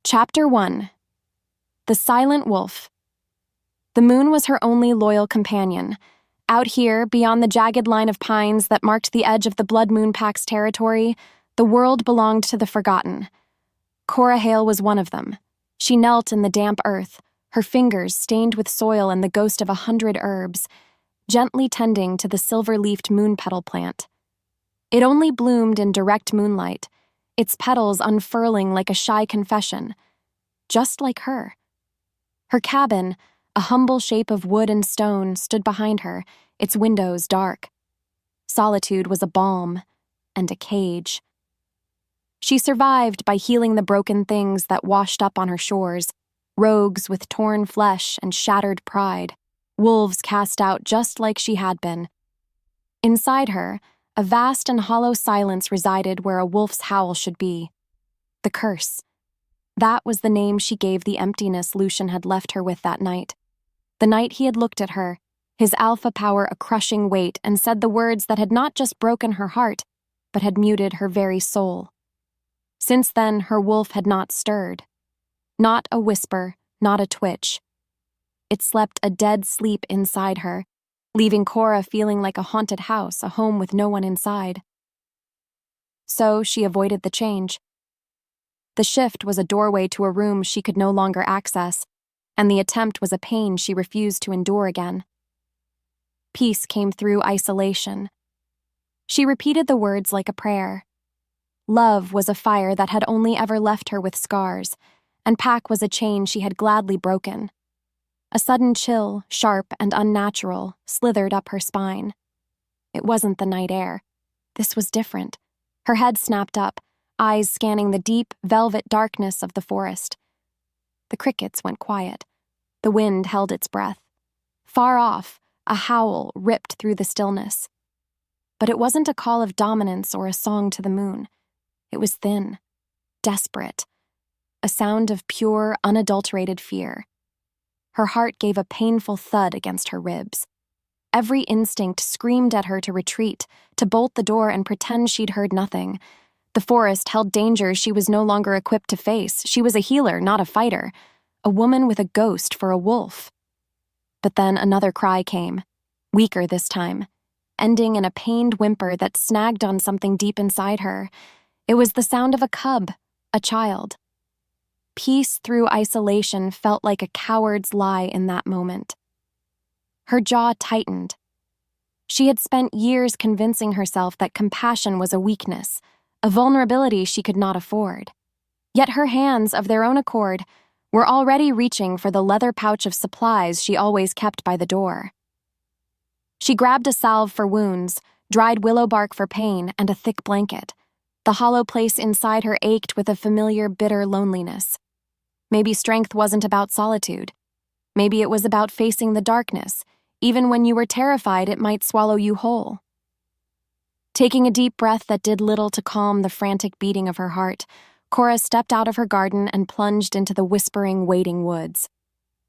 Chapter 1. The Silent Wolf. The moon was her only loyal companion. Out here, beyond the jagged line of pines that marked the edge of the Blood Moon Pack's territory, the world belonged to the forgotten. Cora Hale was one of them. She knelt in the damp earth, her fingers stained with soil and the ghost of 100 herbs, gently tending to the silver-leafed moon petal plant. It only bloomed in direct moonlight, its petals unfurling like a shy confession, just like her. Her cabin, a humble shape of wood and stone, stood behind her, its windows dark. Solitude was a balm and a cage. She survived by healing the broken things that washed up on her shores, rogues with torn flesh and shattered pride, wolves cast out just like she had been. Inside her, a vast and hollow silence resided where a wolf's howl should be. The curse. That was the name she gave the emptiness Lucian had left her with that night. The night he had looked at her, his alpha power a crushing weight, and said the words that had not just broken her heart, but had muted her very soul. Since then, her wolf had not stirred. Not a whisper, not a twitch. It slept a dead sleep inside her, leaving Cora feeling like a haunted house, a home with no one inside. So she avoided the change. The shift was a doorway to a room she could no longer access, and the attempt was a pain she refused to endure again. Peace came through isolation. She repeated the words like a prayer. Love was a fire that had only ever left her with scars, and Pack was a chain she had gladly broken. A sudden chill, sharp and unnatural, slithered up her spine. It wasn't the night air. This was different. Her head snapped up, eyes scanning the deep, velvet darkness of the forest. The crickets went quiet. The wind held its breath. Far off, a howl ripped through the stillness. But it wasn't a call of dominance or a song to the moon. It was thin, desperate, a sound of pure, unadulterated fear. Her heart gave a painful thud against her ribs. Every instinct screamed at her to retreat, to bolt the door and pretend she'd heard nothing. The forest held dangers she was no longer equipped to face. She was a healer, not a fighter. A woman with a ghost for a wolf. But then another cry came, weaker this time, ending in a pained whimper that snagged on something deep inside her. It was the sound of a cub, a child. Peace through isolation felt like a coward's lie in that moment. Her jaw tightened. She had spent years convincing herself that compassion was a weakness, a vulnerability she could not afford. Yet her hands, of their own accord, were already reaching for the leather pouch of supplies she always kept by the door. She grabbed a salve for wounds, dried willow bark for pain, and a thick blanket. The hollow place inside her ached with a familiar, bitter loneliness. Maybe strength wasn't about solitude. Maybe it was about facing the darkness, even when you were terrified it might swallow you whole. Taking a deep breath that did little to calm the frantic beating of her heart, Cora stepped out of her garden and plunged into the whispering, waiting woods.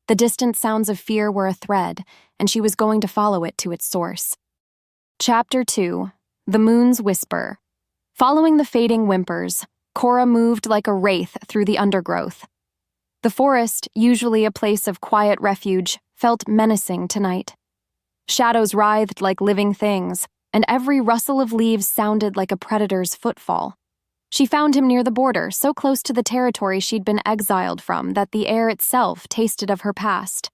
The distant sounds of fear were a thread, and she was going to follow it to its source. Chapter 2. The Moon's Whisper. Following the fading whimpers, Cora moved like a wraith through the undergrowth. The forest, usually a place of quiet refuge, felt menacing tonight. Shadows writhed like living things, and every rustle of leaves sounded like a predator's footfall. She found him near the border, so close to the territory she'd been exiled from that the air itself tasted of her past.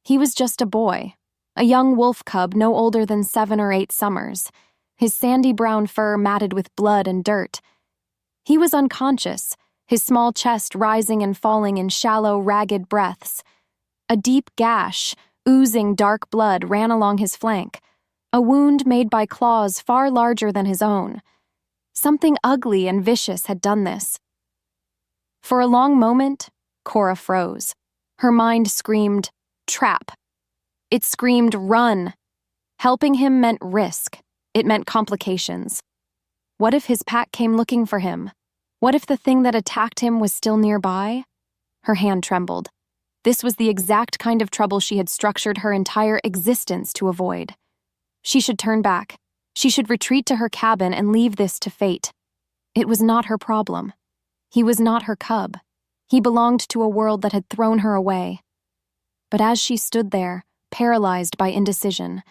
He was just a boy, a young wolf cub no older than 7 or 8 summers, his sandy brown fur matted with blood and dirt. He was unconscious, his small chest rising and falling in shallow, ragged breaths. A deep gash, oozing dark blood, ran along his flank, a wound made by claws far larger than his own. Something ugly and vicious had done this. For a long moment, Cora froze. Her mind screamed, trap. It screamed, run. Helping him meant risk. It meant complications. What if his pack came looking for him? What if the thing that attacked him was still nearby? Her hand trembled. This was the exact kind of trouble she had structured her entire existence to avoid. She should turn back. She should retreat to her cabin and leave this to fate. It was not her problem. He was not her cub. He belonged to a world that had thrown her away. But as she stood there, paralyzed by indecision,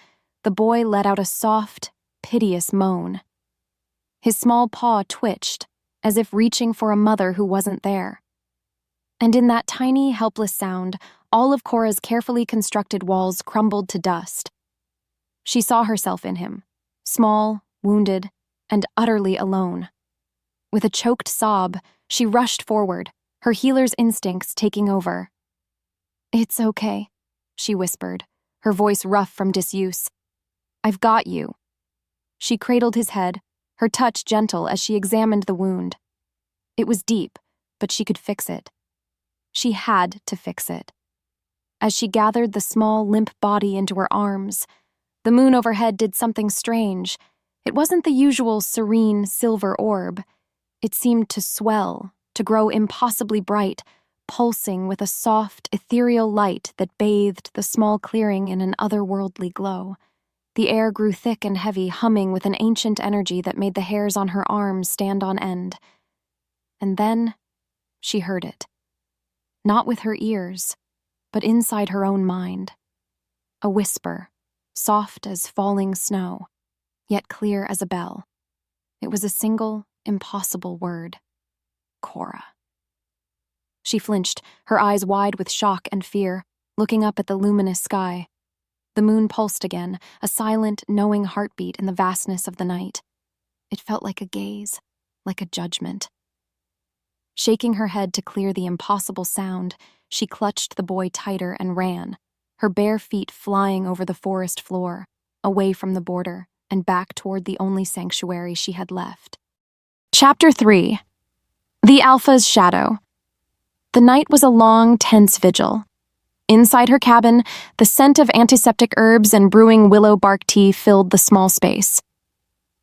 the boy let out a soft, piteous moan. His small paw twitched, as if reaching for a mother who wasn't there. And in that tiny, helpless sound, all of Cora's carefully constructed walls crumbled to dust. She saw herself in him, small, wounded, and utterly alone. With a choked sob, she rushed forward, her healer's instincts taking over. "It's okay," she whispered, her voice rough from disuse. "I've got you." She cradled his head, her touch gentle as she examined the wound. It was deep, but she could fix it. She had to fix it. As she gathered the small, limp body into her arms, the moon overhead did something strange. It wasn't the usual serene silver orb. It seemed to swell, to grow impossibly bright, pulsing with a soft, ethereal light that bathed the small clearing in an otherworldly glow. The air grew thick and heavy, humming with an ancient energy that made the hairs on her arms stand on end. And then she heard it. Not with her ears, but inside her own mind. A whisper, soft as falling snow, yet clear as a bell. It was a single, impossible word. Cora. She flinched, her eyes wide with shock and fear, looking up at the luminous sky. The moon pulsed again, a silent, knowing heartbeat in the vastness of the night. It felt like a gaze, like a judgment. Shaking her head to clear the impossible sound, she clutched the boy tighter and ran, her bare feet flying over the forest floor, away from the border, and back toward the only sanctuary she had left. Chapter 3. The Alpha's Shadow. The night was a long, tense vigil. Inside her cabin, the scent of antiseptic herbs and brewing willow bark tea filled the small space.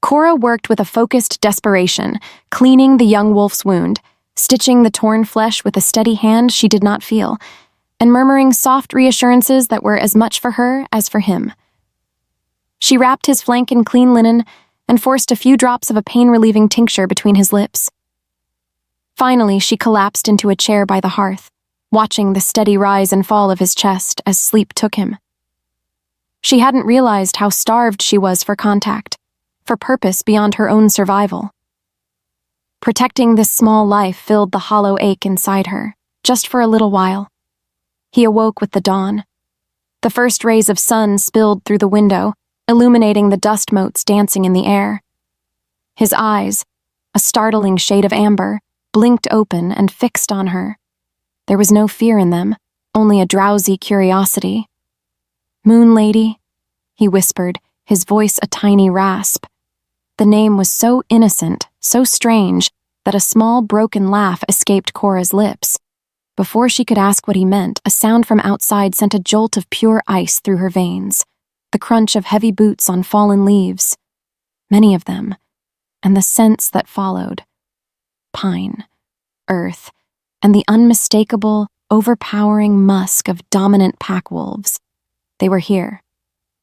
Cora worked with a focused desperation, cleaning the young wolf's wound, stitching the torn flesh with a steady hand she did not feel, and murmuring soft reassurances that were as much for her as for him. She wrapped his flank in clean linen and forced a few drops of a pain-relieving tincture between his lips. Finally, she collapsed into a chair by the hearth, watching the steady rise and fall of his chest as sleep took him. She hadn't realized how starved she was for contact, for purpose beyond her own survival. Protecting this small life filled the hollow ache inside her, just for a little while. He awoke with the dawn. The first rays of sun spilled through the window, illuminating the dust motes dancing in the air. His eyes, a startling shade of amber, blinked open and fixed on her. There was no fear in them, only a drowsy curiosity. "Moon Lady," he whispered, his voice a tiny rasp. The name was so innocent, so strange, that a small broken laugh escaped Cora's lips. Before she could ask what he meant, a sound from outside sent a jolt of pure ice through her veins, the crunch of heavy boots on fallen leaves, many of them, and the scents that followed. Pine, earth, and the unmistakable, overpowering musk of dominant pack wolves. They were here.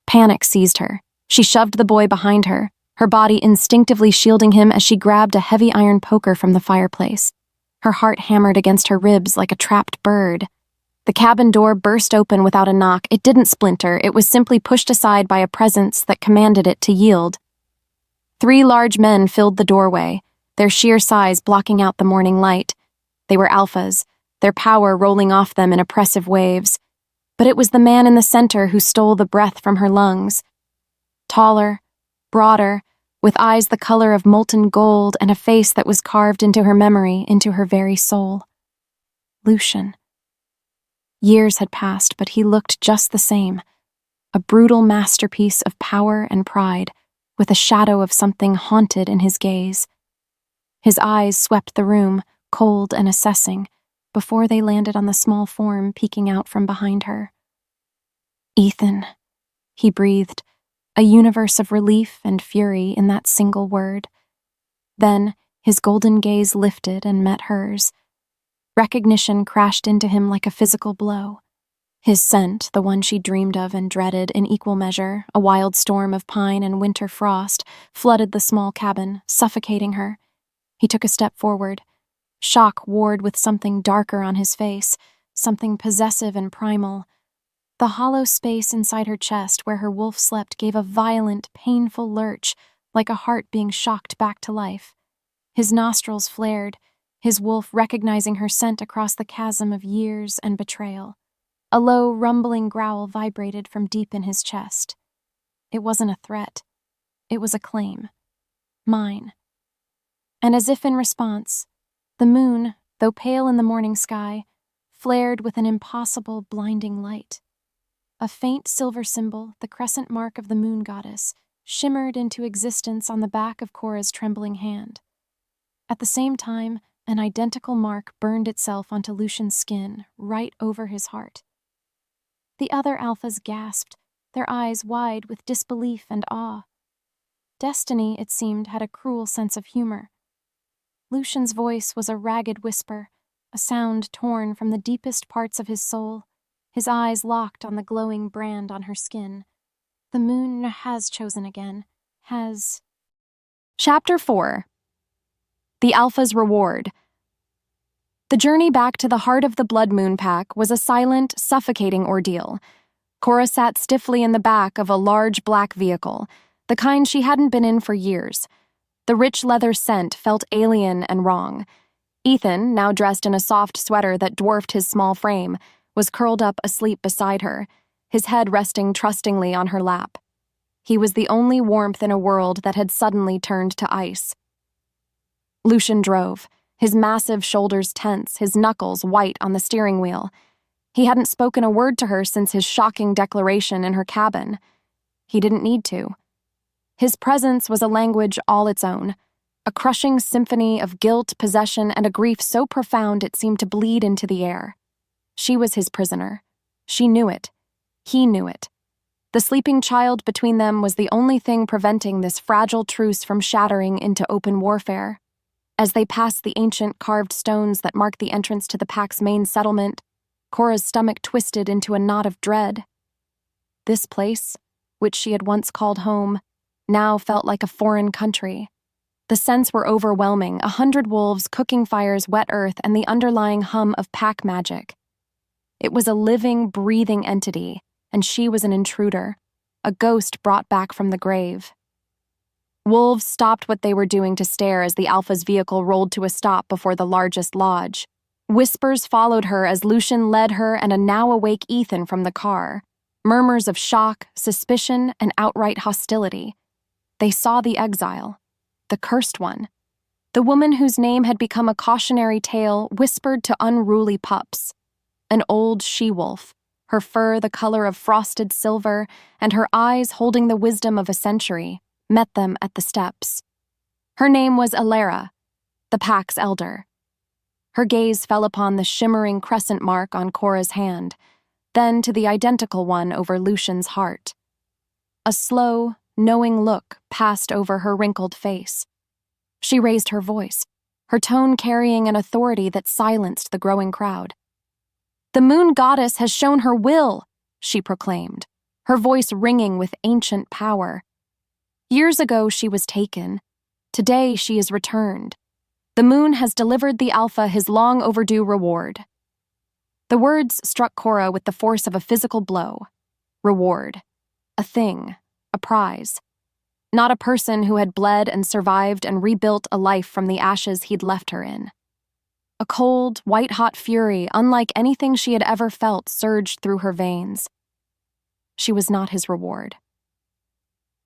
Panic seized her. She shoved the boy behind her, her body instinctively shielding him as she grabbed a heavy iron poker from the fireplace. Her heart hammered against her ribs like a trapped bird. The cabin door burst open without a knock. It didn't splinter. It was simply pushed aside by a presence that commanded it to yield. 3 large men filled the doorway, their sheer size blocking out the morning light. They were alphas, their power rolling off them in oppressive waves. But it was the man in the center who stole the breath from her lungs. Taller, broader, with eyes the color of molten gold and a face that was carved into her memory, into her very soul. Lucian. Years had passed, but he looked just the same. A brutal masterpiece of power and pride, with a shadow of something haunted in his gaze. His eyes swept the room, cold and assessing, before they landed on the small form peeking out from behind her. "Ethan," he breathed, a universe of relief and fury in that single word. Then his golden gaze lifted and met hers. Recognition crashed into him like a physical blow. His scent, the one she dreamed of and dreaded in equal measure, a wild storm of pine and winter frost, flooded the small cabin, suffocating her. He took a step forward. Shock warred with something darker on his face, something possessive and primal. The hollow space inside her chest where her wolf slept gave a violent, painful lurch, like a heart being shocked back to life. His nostrils flared, his wolf recognizing her scent across the chasm of years and betrayal. A low, rumbling growl vibrated from deep in his chest. It wasn't a threat. It was a claim. Mine. And as if in response, the moon, though pale in the morning sky, flared with an impossible, blinding light. A faint silver symbol, the crescent mark of the moon goddess, shimmered into existence on the back of Cora's trembling hand. At the same time, an identical mark burned itself onto Lucian's skin, right over his heart. The other alphas gasped, their eyes wide with disbelief and awe. Destiny, it seemed, had a cruel sense of humor. Lucian's voice was a ragged whisper, a sound torn from the deepest parts of his soul, his eyes locked on the glowing brand on her skin. The moon has chosen again, has... Chapter 4. The Alpha's Reward. The journey back to the heart of the Blood Moon Pack was a silent, suffocating ordeal. Cora sat stiffly in the back of a large black vehicle, the kind she hadn't been in for years. The rich leather scent felt alien and wrong. Ethan, now dressed in a soft sweater that dwarfed his small frame, was curled up asleep beside her, his head resting trustingly on her lap. He was the only warmth in a world that had suddenly turned to ice. Lucian drove, his massive shoulders tense, his knuckles white on the steering wheel. He hadn't spoken a word to her since his shocking declaration in her cabin. He didn't need to. His presence was a language all its own, a crushing symphony of guilt, possession, and a grief so profound it seemed to bleed into the air. She was his prisoner. She knew it. He knew it. The sleeping child between them was the only thing preventing this fragile truce from shattering into open warfare. As they passed the ancient carved stones that marked the entrance to the pack's main settlement, Cora's stomach twisted into a knot of dread. This place, which she had once called home, now felt like a foreign country. The scents were overwhelming, 100 wolves, cooking fires, wet earth, and the underlying hum of pack magic. It was a living, breathing entity, and she was an intruder, a ghost brought back from the grave. Wolves stopped what they were doing to stare as the Alpha's vehicle rolled to a stop before the largest lodge. Whispers followed her as Lucian led her and a now-awake Ethan from the car. Murmurs of shock, suspicion, and outright hostility. They saw the exile, the cursed one. The woman whose name had become a cautionary tale whispered to unruly pups. An old she-wolf, her fur the color of frosted silver and her eyes holding the wisdom of a century, met them at the steps. Her name was Alara, the pack's elder. Her gaze fell upon the shimmering crescent mark on Cora's hand, then to the identical one over Lucian's heart. A slow, knowing look passed over her wrinkled face. She raised her voice, her tone carrying an authority that silenced the growing crowd. "The moon goddess has shown her will," she proclaimed, her voice ringing with ancient power. "Years ago she was taken. Today she is returned. The moon has delivered the Alpha his long-overdue reward." The words struck Cora with the force of a physical blow. Reward. A thing. A prize. Not a person who had bled and survived and rebuilt a life from the ashes he'd left her in. A cold, white-hot fury, unlike anything she had ever felt, surged through her veins. She was not his reward.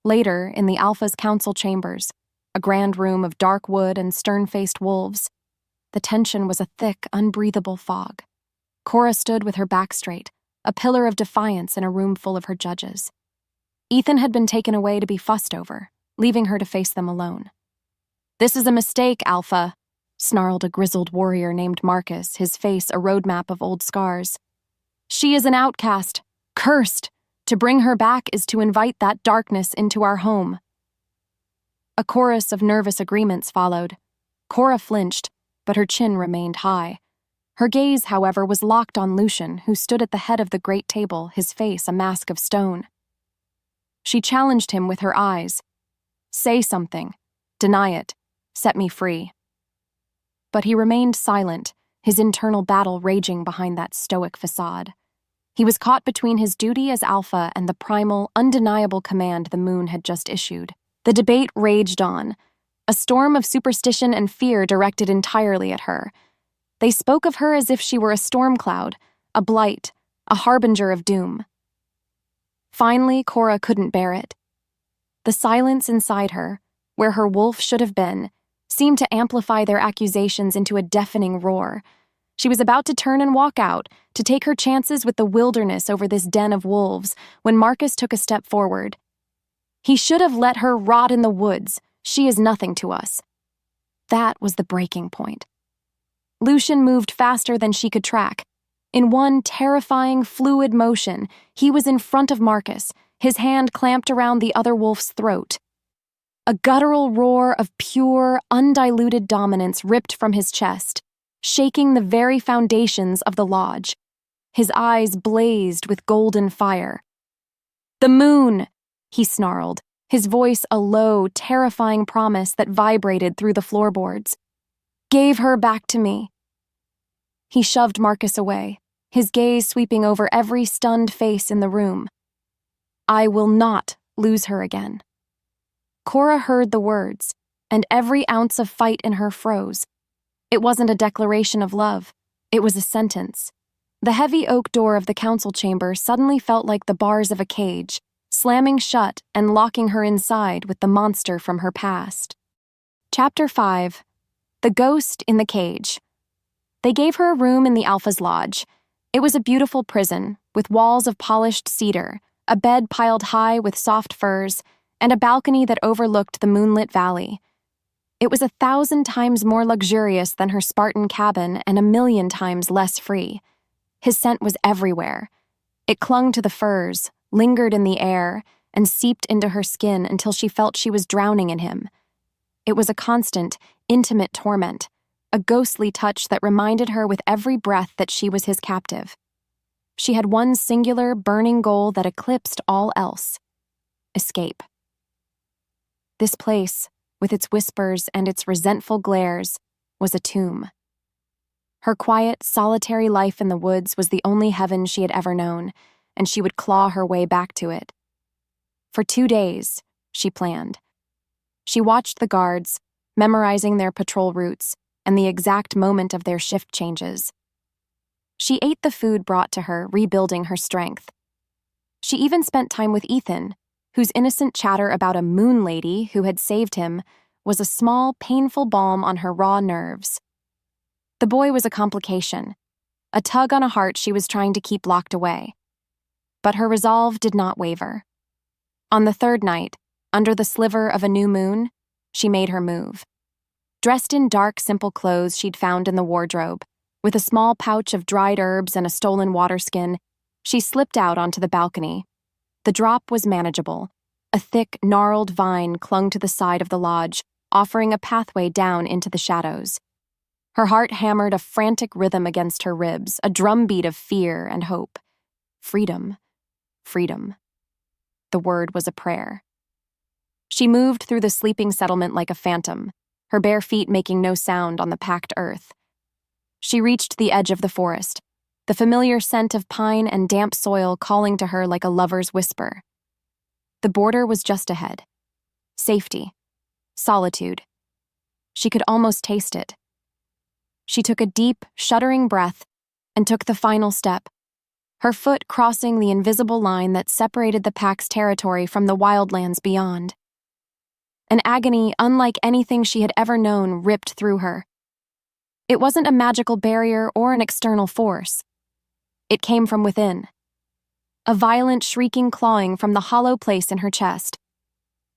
Later, in the Alpha's council chambers, a grand room of dark wood and stern-faced wolves, the tension was a thick, unbreathable fog. Cora stood with her back straight, a pillar of defiance in a room full of her judges. Ethan had been taken away to be fussed over, leaving her to face them alone. "This is a mistake, Alpha," snarled a grizzled warrior named Marcus, his face a roadmap of old scars. "She is an outcast, cursed. To bring her back is to invite that darkness into our home." A chorus of nervous agreements followed. Cora flinched, but her chin remained high. Her gaze, however, was locked on Lucian, who stood at the head of the great table, his face a mask of stone. She challenged him with her eyes. "Say something. Deny it. Set me free." But he remained silent, his internal battle raging behind that stoic facade. He was caught between his duty as alpha and the primal, undeniable command the moon had just issued. The debate raged on, a storm of superstition and fear directed entirely at her. They spoke of her as if she were a storm cloud, a blight, a harbinger of doom. Finally, Cora couldn't bear it. The silence inside her, where her wolf should have been, seemed to amplify their accusations into a deafening roar. She was about to turn and walk out, to take her chances with the wilderness over this den of wolves, when Marcus took a step forward. He should have let her rot in the woods. She is nothing to us. That was the breaking point. Lucian moved faster than she could track. In one terrifying, fluid motion, he was in front of Marcus, his hand clamped around the other wolf's throat. A guttural roar of pure, undiluted dominance ripped from his chest, shaking the very foundations of the lodge. His eyes blazed with golden fire. "The moon!" he snarled, his voice a low, terrifying promise that vibrated through the floorboards. "Gave her back to me." He shoved Marcus away, his gaze sweeping over every stunned face in the room. "I will not lose her again." Cora heard the words, and every ounce of fight in her froze. It wasn't a declaration of love. It was a sentence. The heavy oak door of the council chamber suddenly felt like the bars of a cage, slamming shut and locking her inside with the monster from her past. Chapter 5. The Ghost in the Cage. They gave her a room in the Alpha's lodge. It was a beautiful prison, with walls of polished cedar, a bed piled high with soft furs, and a balcony that overlooked the moonlit valley. It was 1,000 times more luxurious than her Spartan cabin and 1,000,000 times less free. His scent was everywhere. It clung to the furs, lingered in the air, and seeped into her skin until she felt she was drowning in him. It was a constant, intimate torment, a ghostly touch that reminded her with every breath that she was his captive. She had one singular, burning goal that eclipsed all else: escape. This place, with its whispers and its resentful glares, was a tomb. Her quiet, solitary life in the woods was the only heaven she had ever known, and she would claw her way back to it. For 2 days, she planned. She watched the guards, memorizing their patrol routes and the exact moment of their shift changes. She ate the food brought to her, rebuilding her strength. She even spent time with Ethan, whose innocent chatter about a moon lady who had saved him was a small, painful balm on her raw nerves. The boy was a complication, a tug on a heart she was trying to keep locked away. But her resolve did not waver. On the 3rd night, under the sliver of a new moon, she made her move. Dressed in dark, simple clothes she'd found in the wardrobe, with a small pouch of dried herbs and a stolen water skin, she slipped out onto the balcony. The drop was manageable. A thick, gnarled vine clung to the side of the lodge, offering a pathway down into the shadows. Her heart hammered a frantic rhythm against her ribs, a drumbeat of fear and hope. Freedom. Freedom. The word was a prayer. She moved through the sleeping settlement like a phantom, her bare feet making no sound on the packed earth. She reached the edge of the forest, the familiar scent of pine and damp soil calling to her like a lover's whisper. The border was just ahead. Safety. Solitude. She could almost taste it. She took a deep, shuddering breath and took the final step, her foot crossing the invisible line that separated the pack's territory from the wildlands beyond. An agony unlike anything she had ever known ripped through her. It wasn't a magical barrier or an external force. It came from within. A violent, shrieking clawing from the hollow place in her chest.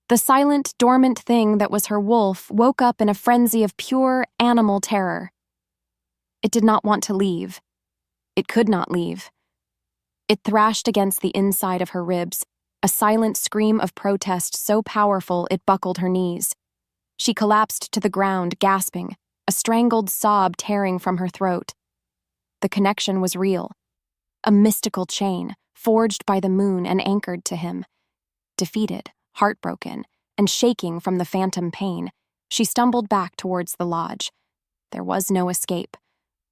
The silent, dormant thing that was her wolf woke up in a frenzy of pure, animal terror. It did not want to leave. It could not leave. It thrashed against the inside of her ribs, a silent scream of protest so powerful it buckled her knees. She collapsed to the ground, gasping, a strangled sob tearing from her throat. The connection was real. A mystical chain, forged by the moon and anchored to him. Defeated, heartbroken, and shaking from the phantom pain, she stumbled back towards the lodge. There was no escape.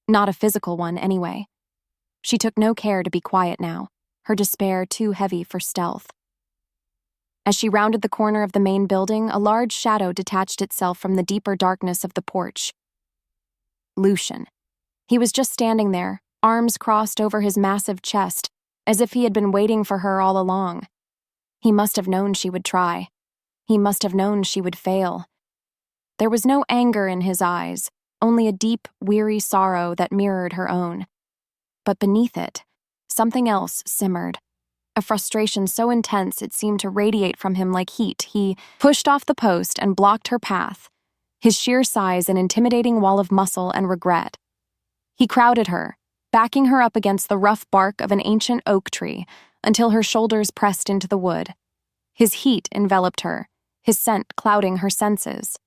Not a physical one, anyway. She took no care to be quiet now, her despair too heavy for stealth. As she rounded the corner of the main building, a large shadow detached itself from the deeper darkness of the porch. Lucian. He was just standing there, arms crossed over his massive chest, as if he had been waiting for her all along. He must have known she would try. He must have known she would fail. There was no anger in his eyes, only a deep, weary sorrow that mirrored her own. But beneath it, something else simmered. A frustration so intense it seemed to radiate from him like heat. He pushed off the post and blocked her path, his sheer size an intimidating wall of muscle and regret. He crowded her, backing her up against the rough bark of an ancient oak tree until her shoulders pressed into the wood. His heat enveloped her, his scent clouding her senses.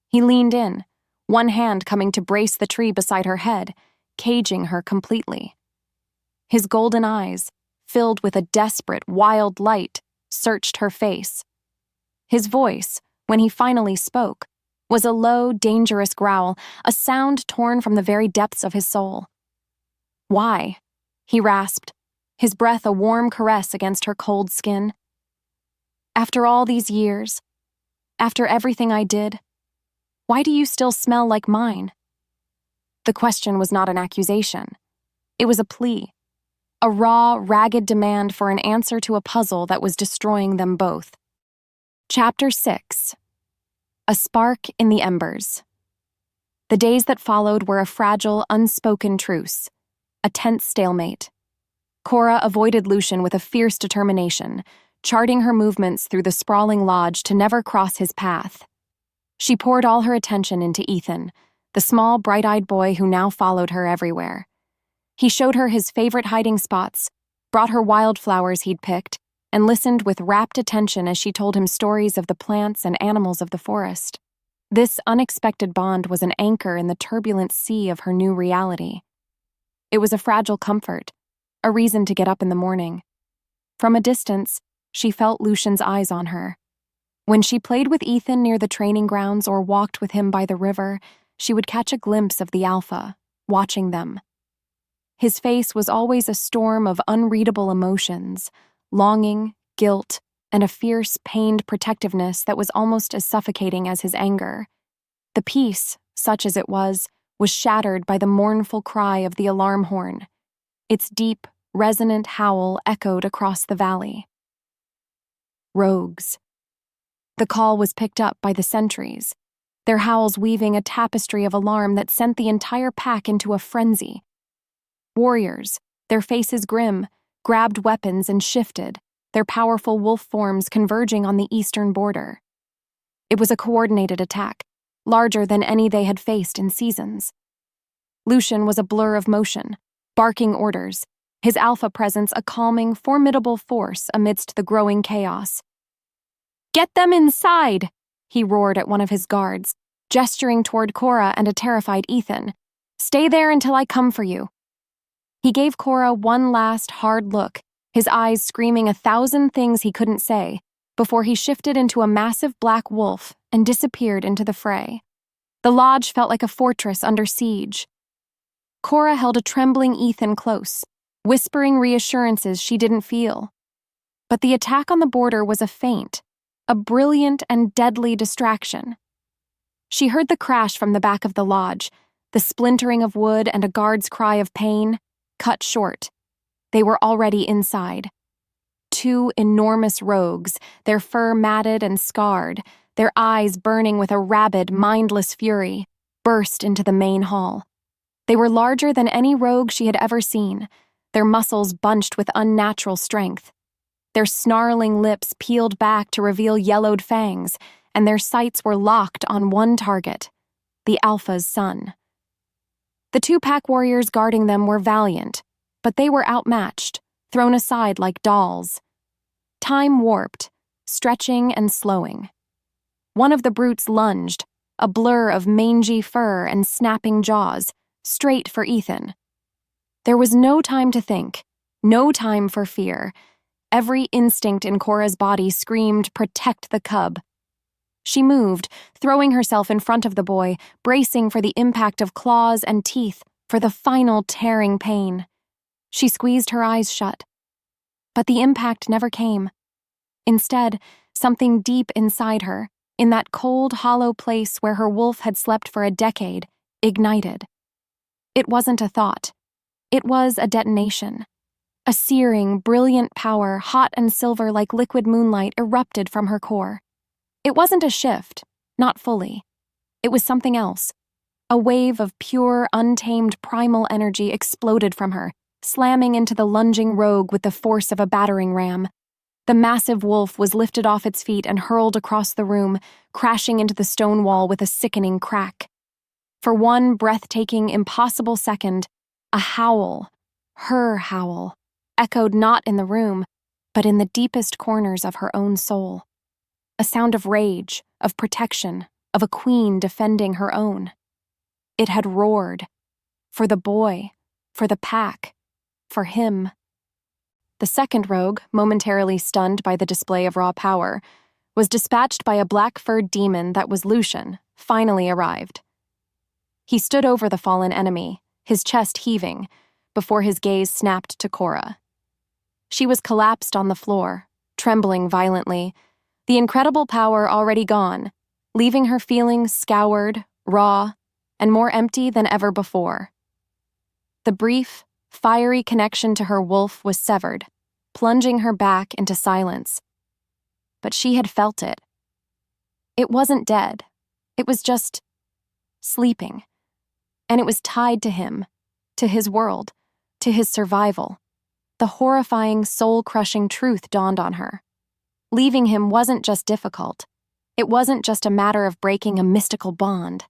He leaned in, one hand coming to brace the tree beside her head, caging her completely. His golden eyes, filled with a desperate, wild light, searched her face. His voice, when he finally spoke, was a low, dangerous growl, a sound torn from the very depths of his soul. "Why?" he rasped, his breath a warm caress against her cold skin. "After all these years, after everything I did, why do you still smell like mine?" The question was not an accusation. It was a plea. A raw, ragged demand for an answer to a puzzle that was destroying them both. Chapter 6. A Spark in the Embers. The days that followed were a fragile, unspoken truce, a tense stalemate. Cora avoided Lucian with a fierce determination, charting her movements through the sprawling lodge to never cross his path. She poured all her attention into Ethan, the small, bright-eyed boy who now followed her everywhere. He showed her his favorite hiding spots, brought her wildflowers he'd picked, and listened with rapt attention as she told him stories of the plants and animals of the forest. This unexpected bond was an anchor in the turbulent sea of her new reality. It was a fragile comfort, a reason to get up in the morning. From a distance, she felt Lucian's eyes on her. When she played with Ethan near the training grounds or walked with him by the river, she would catch a glimpse of the alpha, watching them. His face was always a storm of unreadable emotions, longing, guilt, and a fierce, pained protectiveness that was almost as suffocating as his anger. The peace, such as it was shattered by the mournful cry of the alarm horn. Its deep, resonant howl echoed across the valley. Rogues. The call was picked up by the sentries, their howls weaving a tapestry of alarm that sent the entire pack into a frenzy. Warriors, their faces grim, grabbed weapons and shifted, their powerful wolf forms converging on the eastern border. It was a coordinated attack, larger than any they had faced in seasons. Lucian was a blur of motion, barking orders, his alpha presence a calming, formidable force amidst the growing chaos. "Get them inside!" he roared at one of his guards, gesturing toward Cora and a terrified Ethan. "Stay there until I come for you." He gave Cora one last hard look, his eyes screaming 1,000 things he couldn't say, before he shifted into a massive black wolf and disappeared into the fray. The lodge felt like a fortress under siege. Cora held a trembling Ethan close, whispering reassurances she didn't feel. But the attack on the border was a feint, a brilliant and deadly distraction. She heard the crash from the back of the lodge, the splintering of wood and a guard's cry of pain, cut short. They were already inside. 2 enormous rogues, their fur matted and scarred, their eyes burning with a rabid, mindless fury, burst into the main hall. They were larger than any rogue she had ever seen, their muscles bunched with unnatural strength. Their snarling lips peeled back to reveal yellowed fangs, and their sights were locked on one target, the Alpha's son. The 2 pack warriors guarding them were valiant, but they were outmatched, thrown aside like dolls. Time warped, stretching and slowing. One of the brutes lunged, a blur of mangy fur and snapping jaws, straight for Ethan. There was no time to think, no time for fear. Every instinct in Cora's body screamed, "Protect the cub." She moved, throwing herself in front of the boy, bracing for the impact of claws and teeth, for the final tearing pain. She squeezed her eyes shut. But the impact never came. Instead, something deep inside her, in that cold, hollow place where her wolf had slept for a decade, ignited. It wasn't a thought. It was a detonation. A searing, brilliant power, hot and silver like liquid moonlight, erupted from her core. It wasn't a shift, not fully. It was something else. A wave of pure, untamed primal energy exploded from her, slamming into the lunging rogue with the force of a battering ram. The massive wolf was lifted off its feet and hurled across the room, crashing into the stone wall with a sickening crack. For one breathtaking, impossible second, a howl, her howl, echoed not in the room, but in the deepest corners of her own soul. A sound of rage, of protection, of a queen defending her own. It had roared. For the boy, for the pack, for him. The second rogue, momentarily stunned by the display of raw power, was dispatched by a black-furred demon that was Lucian, finally arrived. He stood over the fallen enemy, his chest heaving, before his gaze snapped to Cora. She was collapsed on the floor, trembling violently, the incredible power already gone, leaving her feeling scoured, raw, and more empty than ever before. The brief, fiery connection to her wolf was severed, plunging her back into silence. But she had felt it. It wasn't dead. It was just sleeping. And it was tied to him, to his world, to his survival. The horrifying, soul-crushing truth dawned on her. Leaving him wasn't just difficult. It wasn't just a matter of breaking a mystical bond.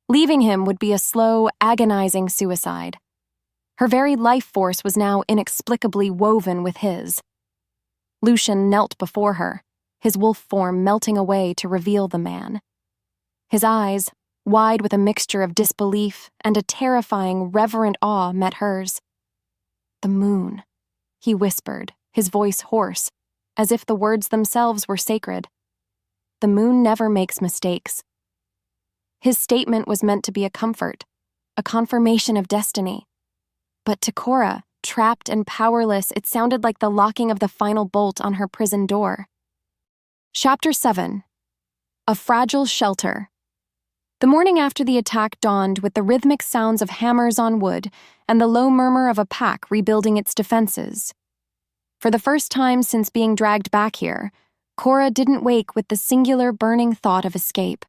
Leaving him would be a slow, agonizing suicide. Her very life force was now inexplicably woven with his. Lucian knelt before her, his wolf form melting away to reveal the man. His eyes, wide with a mixture of disbelief and a terrifying, reverent awe, met hers. "The moon," he whispered, his voice hoarse, as if the words themselves were sacred. "The moon never makes mistakes." His statement was meant to be a comfort, a confirmation of destiny. But to Cora, trapped and powerless, it sounded like the locking of the final bolt on her prison door. Chapter 7. A Fragile Shelter. The morning after the attack dawned with the rhythmic sounds of hammers on wood and the low murmur of a pack rebuilding its defenses. For the first time since being dragged back here, Cora didn't wake with the singular burning thought of escape.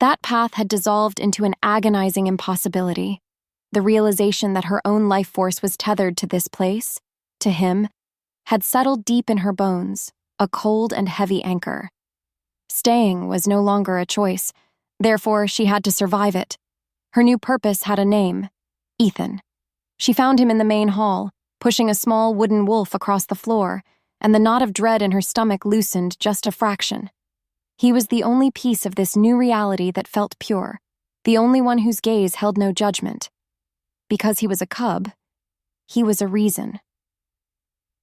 That path had dissolved into an agonizing impossibility. The realization that her own life force was tethered to this place, to him, had settled deep in her bones, a cold and heavy anchor. Staying was no longer a choice, therefore she had to survive it. Her new purpose had a name: Ethan. She found him in the main hall, pushing a small wooden wolf across the floor, and the knot of dread in her stomach loosened just a fraction. He was the only piece of this new reality that felt pure, the only one whose gaze held no judgment. Because he was a cub, he was a reason.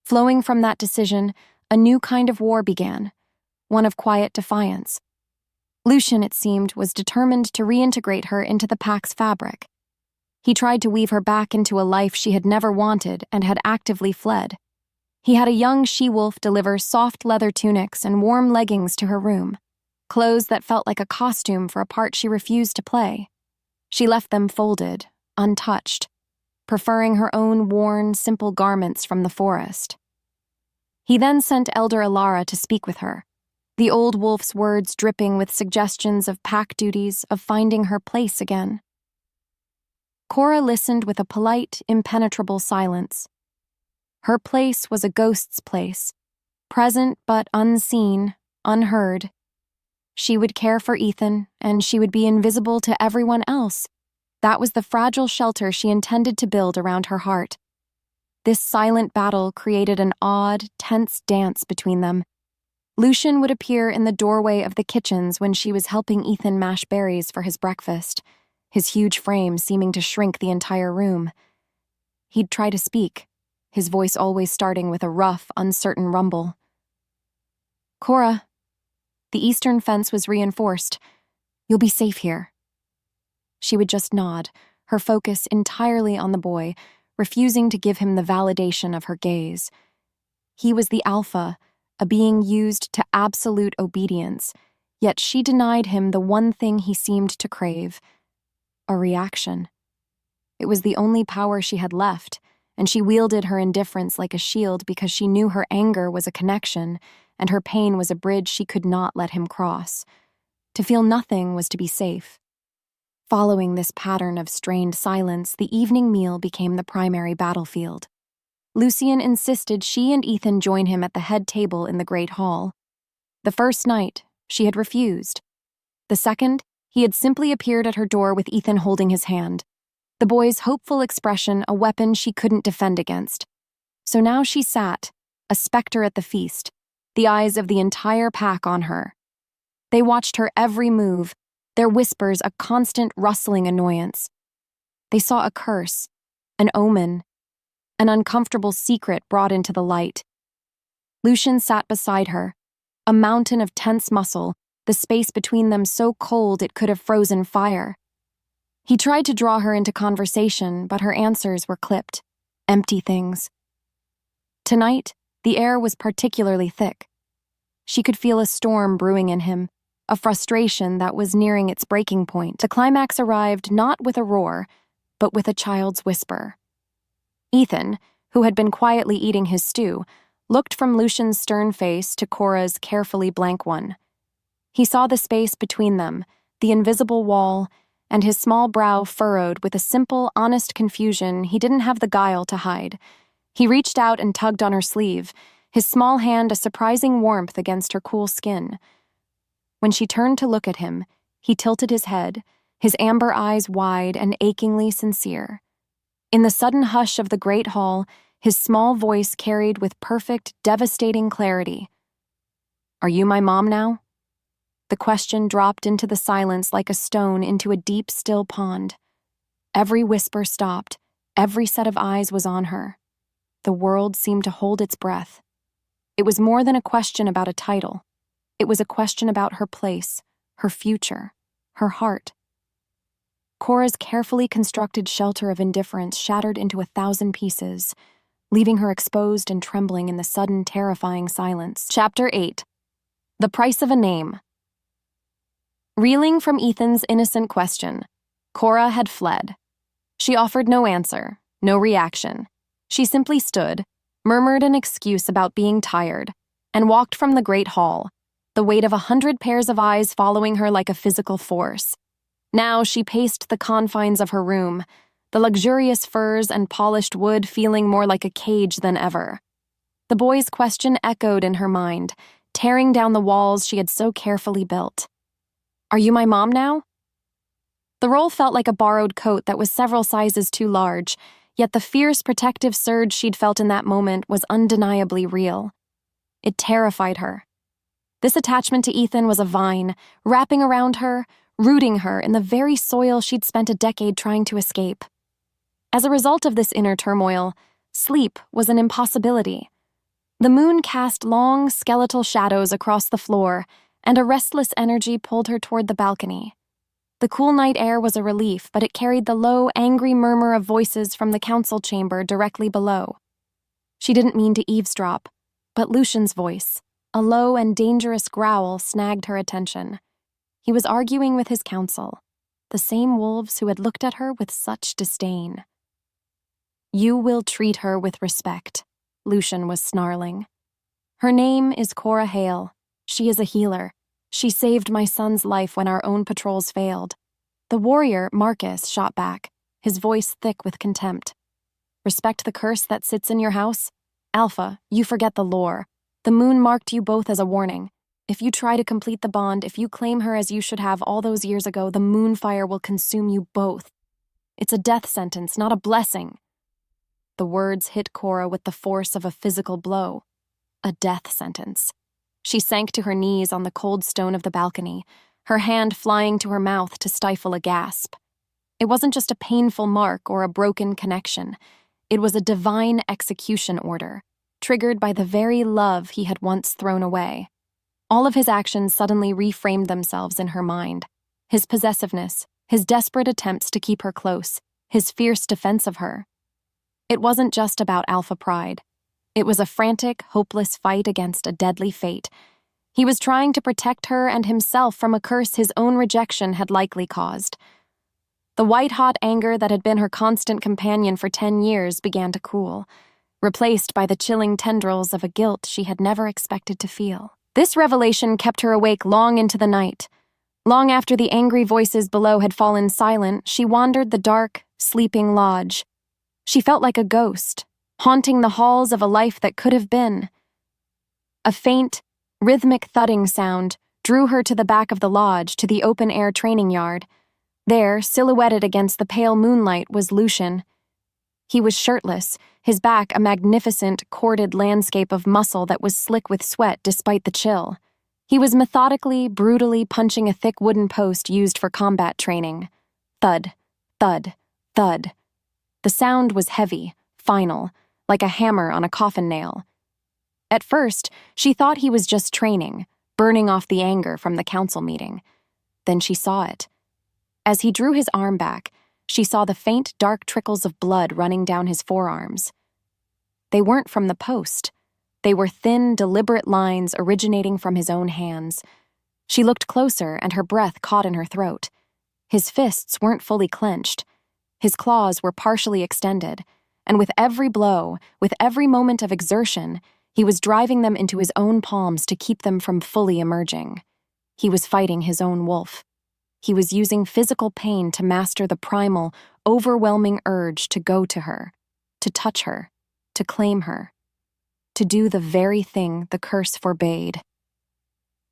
Flowing from that decision, a new kind of war began, one of quiet defiance. Lucian, it seemed, was determined to reintegrate her into the pack's fabric. He tried to weave her back into a life she had never wanted and had actively fled. He had a young she-wolf deliver soft leather tunics and warm leggings to her room, clothes that felt like a costume for a part she refused to play. She left them folded, untouched, preferring her own worn, simple garments from the forest. He then sent Elder Alara to speak with her, the old wolf's words dripping with suggestions of pack duties, of finding her place again. Cora listened with a polite, impenetrable silence. Her place was a ghost's place, present but unseen, unheard. She would care for Ethan, and she would be invisible to everyone else. That was the fragile shelter she intended to build around her heart. This silent battle created an odd, tense dance between them. Lucian would appear in the doorway of the kitchens when she was helping Ethan mash berries for his breakfast, his huge frame seeming to shrink the entire room. He'd try to speak, his voice always starting with a rough, uncertain rumble. "Cora." The eastern fence was reinforced. "You'll be safe here." She would just nod, her focus entirely on the boy, refusing to give him the validation of her gaze. He was the alpha, a being used to absolute obedience, yet she denied him the one thing he seemed to crave: a reaction. It was the only power she had left, and she wielded her indifference like a shield because she knew her anger was a connection, and her pain was a bridge she could not let him cross. To feel nothing was to be safe. Following this pattern of strained silence, the evening meal became the primary battlefield. Lucian insisted she and Ethan join him at the head table in the great hall. The first night, she had refused. The second, he had simply appeared at her door with Ethan holding his hand. The boy's hopeful expression, a weapon she couldn't defend against. So now she sat, a specter at the feast, the eyes of the entire pack on her. They watched her every move, their whispers a constant rustling annoyance. They saw a curse, an omen, an uncomfortable secret brought into the light. Lucian sat beside her, a mountain of tense muscle, the space between them so cold it could have frozen fire. He tried to draw her into conversation, but her answers were clipped, empty things. Tonight, the air was particularly thick. She could feel a storm brewing in him, a frustration that was nearing its breaking point. The climax arrived not with a roar, but with a child's whisper. Ethan, who had been quietly eating his stew, looked from Lucian's stern face to Cora's carefully blank one. He saw the space between them, the invisible wall, and his small brow furrowed with a simple, honest confusion he didn't have the guile to hide. He reached out and tugged on her sleeve, his small hand a surprising warmth against her cool skin. When she turned to look at him, he tilted his head, his amber eyes wide and achingly sincere. In the sudden hush of the great hall, his small voice carried with perfect, devastating clarity. "Are you my mom now?" The question dropped into the silence like a stone into a deep, still pond. Every whisper stopped, every set of eyes was on her. The world seemed to hold its breath. It was more than a question about a title. It was a question about her place, her future, her heart. Cora's carefully constructed shelter of indifference shattered into 1,000 pieces, leaving her exposed and trembling in the sudden, terrifying silence. Chapter 8. The Price of a Name. Reeling from Ethan's innocent question, Cora had fled. She offered no answer, no reaction. She simply stood, murmured an excuse about being tired, and walked from the great hall, the weight of 100 pairs of eyes following her like a physical force. Now she paced the confines of her room, the luxurious furs and polished wood feeling more like a cage than ever. The boy's question echoed in her mind, tearing down the walls she had so carefully built. "Are you my mom now?" The role felt like a borrowed coat that was several sizes too large, yet the fierce protective surge she'd felt in that moment was undeniably real. It terrified her. This attachment to Ethan was a vine, wrapping around her, rooting her in the very soil she'd spent a decade trying to escape. As a result of this inner turmoil, sleep was an impossibility. The moon cast long, skeletal shadows across the floor, and a restless energy pulled her toward the balcony. The cool night air was a relief, but it carried the low, angry murmur of voices from the council chamber directly below. She didn't mean to eavesdrop, but Lucian's voice, a low and dangerous growl, snagged her attention. He was arguing with his council, the same wolves who had looked at her with such disdain. "You will treat her with respect," Lucian was snarling. "Her name is Cora Hale. She is a healer. She saved my son's life when our own patrols failed." The warrior, Marcus, shot back, his voice thick with contempt. "Respect the curse that sits in your house? Alpha, you forget the lore. The moon marked you both as a warning. If you try to complete the bond, if you claim her as you should have all those years ago, the moonfire will consume you both. It's a death sentence, not a blessing." The words hit Cora with the force of a physical blow. A death sentence. She sank to her knees on the cold stone of the balcony, her hand flying to her mouth to stifle a gasp. It wasn't just a painful mark or a broken connection. It was a divine execution order, triggered by the very love he had once thrown away. All of his actions suddenly reframed themselves in her mind. His possessiveness, his desperate attempts to keep her close, his fierce defense of her. It wasn't just about alpha pride. It was a frantic, hopeless fight against a deadly fate. He was trying to protect her and himself from a curse his own rejection had likely caused. The white-hot anger that had been her constant companion for 10 years began to cool, replaced by the chilling tendrils of a guilt she had never expected to feel. This revelation kept her awake long into the night. Long after the angry voices below had fallen silent, she wandered the dark, sleeping lodge. She felt like a ghost, haunting the halls of a life that could have been. A faint, rhythmic thudding sound drew her to the back of the lodge, to the open-air training yard. There, silhouetted against the pale moonlight, was Lucian. He was shirtless, his back a magnificent, corded landscape of muscle that was slick with sweat despite the chill. He was methodically, brutally punching a thick wooden post used for combat training. Thud, thud, thud. The sound was heavy, final, like a hammer on a coffin nail. At first, she thought he was just training, burning off the anger from the council meeting. Then she saw it. As he drew his arm back, she saw the faint, dark trickles of blood running down his forearms. They weren't from the post. They were thin, deliberate lines originating from his own hands. She looked closer, and her breath caught in her throat. His fists weren't fully clenched. His claws were partially extended, and with every blow, with every moment of exertion, he was driving them into his own palms to keep them from fully emerging. He was fighting his own wolf. He was using physical pain to master the primal, overwhelming urge to go to her, to touch her, to claim her, to do the very thing the curse forbade.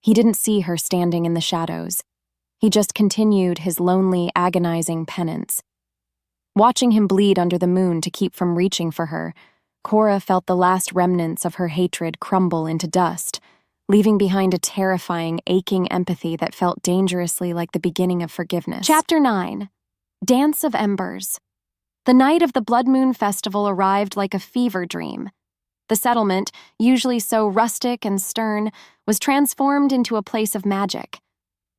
He didn't see her standing in the shadows. He just continued his lonely, agonizing penance. Watching him bleed under the moon to keep from reaching for her, Cora felt the last remnants of her hatred crumble into dust, leaving behind a terrifying, aching empathy that felt dangerously like the beginning of forgiveness. Chapter 9. Dance of Embers. The night of the Blood Moon Festival arrived like a fever dream. The settlement, usually so rustic and stern, was transformed into a place of magic.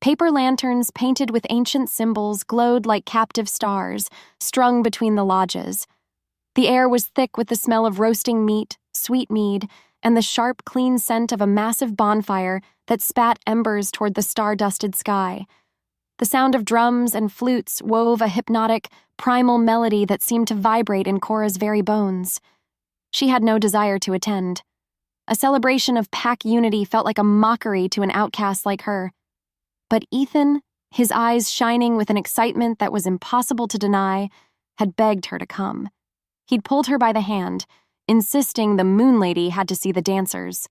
Paper lanterns painted with ancient symbols glowed like captive stars, strung between the lodges. The air was thick with the smell of roasting meat, sweet mead, and the sharp, clean scent of a massive bonfire that spat embers toward the star-dusted sky. The sound of drums and flutes wove a hypnotic, primal melody that seemed to vibrate in Cora's very bones. She had no desire to attend. A celebration of pack unity felt like a mockery to an outcast like her. But Ethan, his eyes shining with an excitement that was impossible to deny, had begged her to come. He'd pulled her by the hand, insisting the Moon Lady had to see the dancers.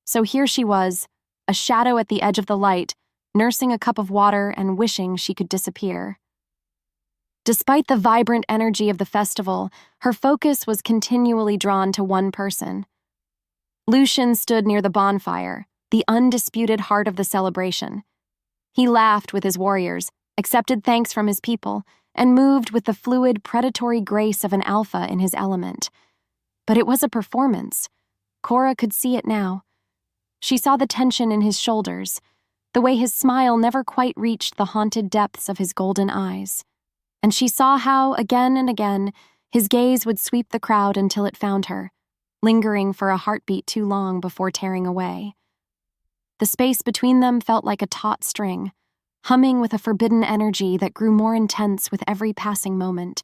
So here she was, a shadow at the edge of the light, nursing a cup of water and wishing she could disappear. Despite the vibrant energy of the festival, her focus was continually drawn to one person. Lucian stood near the bonfire, the undisputed heart of the celebration. He laughed with his warriors, accepted thanks from his people, and moved with the fluid, predatory grace of an alpha in his element. But it was a performance. Cora could see it now. She saw the tension in his shoulders, the way his smile never quite reached the haunted depths of his golden eyes. And she saw how, again and again, his gaze would sweep the crowd until it found her, lingering for a heartbeat too long before tearing away. The space between them felt like a taut string, humming with a forbidden energy that grew more intense with every passing moment.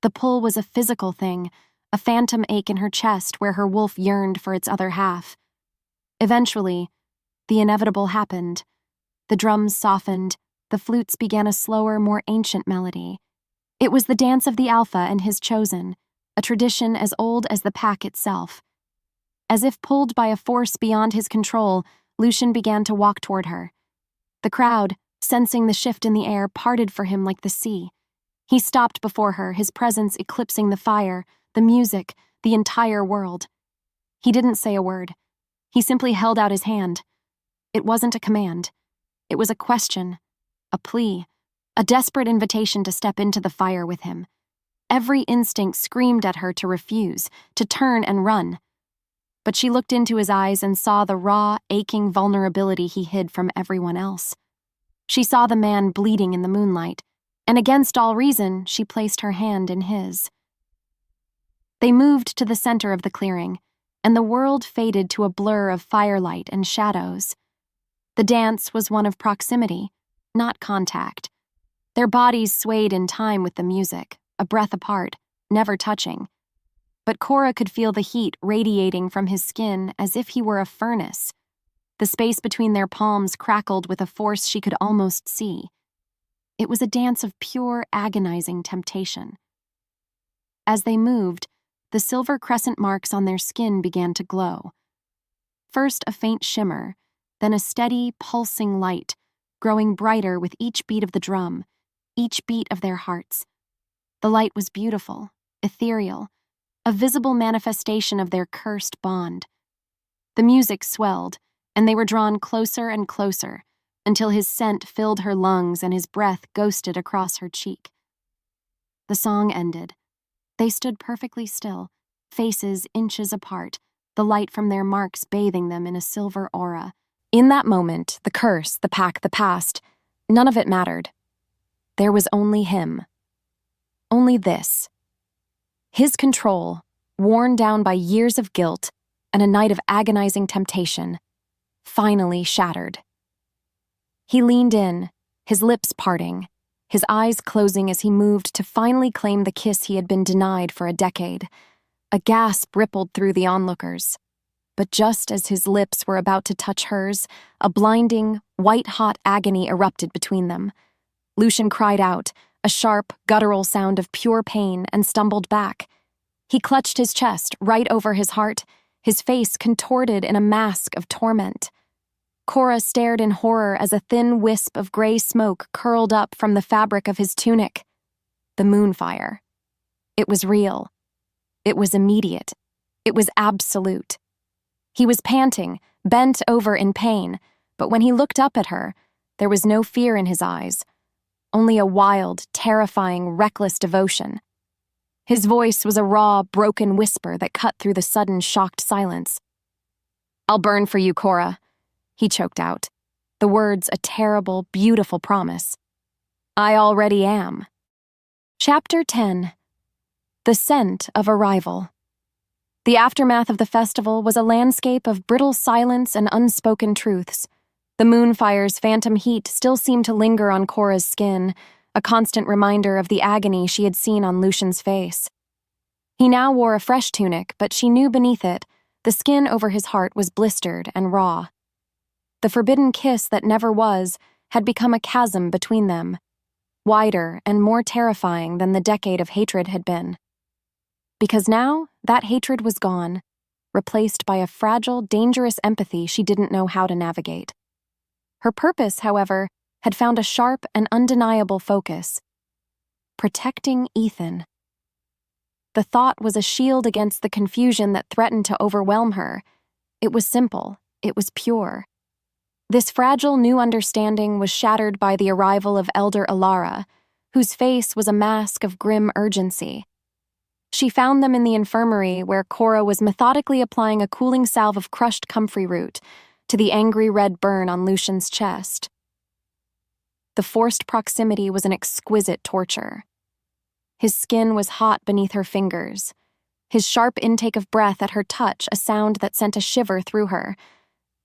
The pull was a physical thing, a phantom ache in her chest where her wolf yearned for its other half. Eventually, the inevitable happened. The drums softened, the flutes began a slower, more ancient melody. It was the dance of the alpha and his chosen, a tradition as old as the pack itself. As if pulled by a force beyond his control, Lucian began to walk toward her. The crowd, sensing the shift in the air, parted for him like the sea. He stopped before her, his presence eclipsing the fire, the music, the entire world. He didn't say a word. He simply held out his hand. It wasn't a command. It was a question, a plea, a desperate invitation to step into the fire with him. Every instinct screamed at her to refuse, to turn and run. But she looked into his eyes and saw the raw, aching vulnerability he hid from everyone else. She saw the man bleeding in the moonlight, and against all reason, she placed her hand in his. They moved to the center of the clearing, and the world faded to a blur of firelight and shadows. The dance was one of proximity, not contact. Their bodies swayed in time with the music, a breath apart, never touching. But Cora could feel the heat radiating from his skin as if he were a furnace. The space between their palms crackled with a force she could almost see. It was a dance of pure, agonizing temptation. As they moved, the silver crescent marks on their skin began to glow. First a faint shimmer, then a steady, pulsing light, growing brighter with each beat of the drum, each beat of their hearts. The light was beautiful, ethereal, a visible manifestation of their cursed bond. The music swelled, and they were drawn closer and closer, until his scent filled her lungs and his breath ghosted across her cheek. The song ended. They stood perfectly still, faces inches apart, the light from their marks bathing them in a silver aura. In that moment, the curse, the pack, the past, none of it mattered. There was only him. Only this. His control, worn down by years of guilt and a night of agonizing temptation, finally shattered. He leaned in, his lips parting, his eyes closing as he moved to finally claim the kiss he had been denied for a decade. A gasp rippled through the onlookers. But just as his lips were about to touch hers, a blinding, white-hot agony erupted between them. Lucian cried out, a sharp, guttural sound of pure pain, and stumbled back. He clutched his chest right over his heart, his face contorted in a mask of torment. Cora stared in horror as a thin wisp of gray smoke curled up from the fabric of his tunic. The moonfire. It was real. It was immediate. It was absolute. He was panting, bent over in pain, but when he looked up at her, there was no fear in his eyes, only a wild, terrifying, reckless devotion. His voice was a raw, broken whisper that cut through the sudden, shocked silence. "I'll burn for you, Cora," he choked out, the words a terrible, beautiful promise. "I already am." Chapter 10. The Scent of Arrival. The aftermath of the festival was a landscape of brittle silence and unspoken truths. The moonfire's phantom heat still seemed to linger on Cora's skin, a constant reminder of the agony she had seen on Lucian's face. He now wore a fresh tunic, but she knew beneath it, the skin over his heart was blistered and raw. The forbidden kiss that never was had become a chasm between them, wider and more terrifying than the decade of hatred had been. Because now, that hatred was gone, replaced by a fragile, dangerous empathy she didn't know how to navigate. Her purpose, however, had found a sharp and undeniable focus: protecting Ethan. The thought was a shield against the confusion that threatened to overwhelm her. It was simple. It was pure. This fragile new understanding was shattered by the arrival of Elder Alara, whose face was a mask of grim urgency. She found them in the infirmary where Cora was methodically applying a cooling salve of crushed comfrey root to the angry red burn on Lucian's chest. The forced proximity was an exquisite torture. His skin was hot beneath her fingers, his sharp intake of breath at her touch a sound that sent a shiver through her.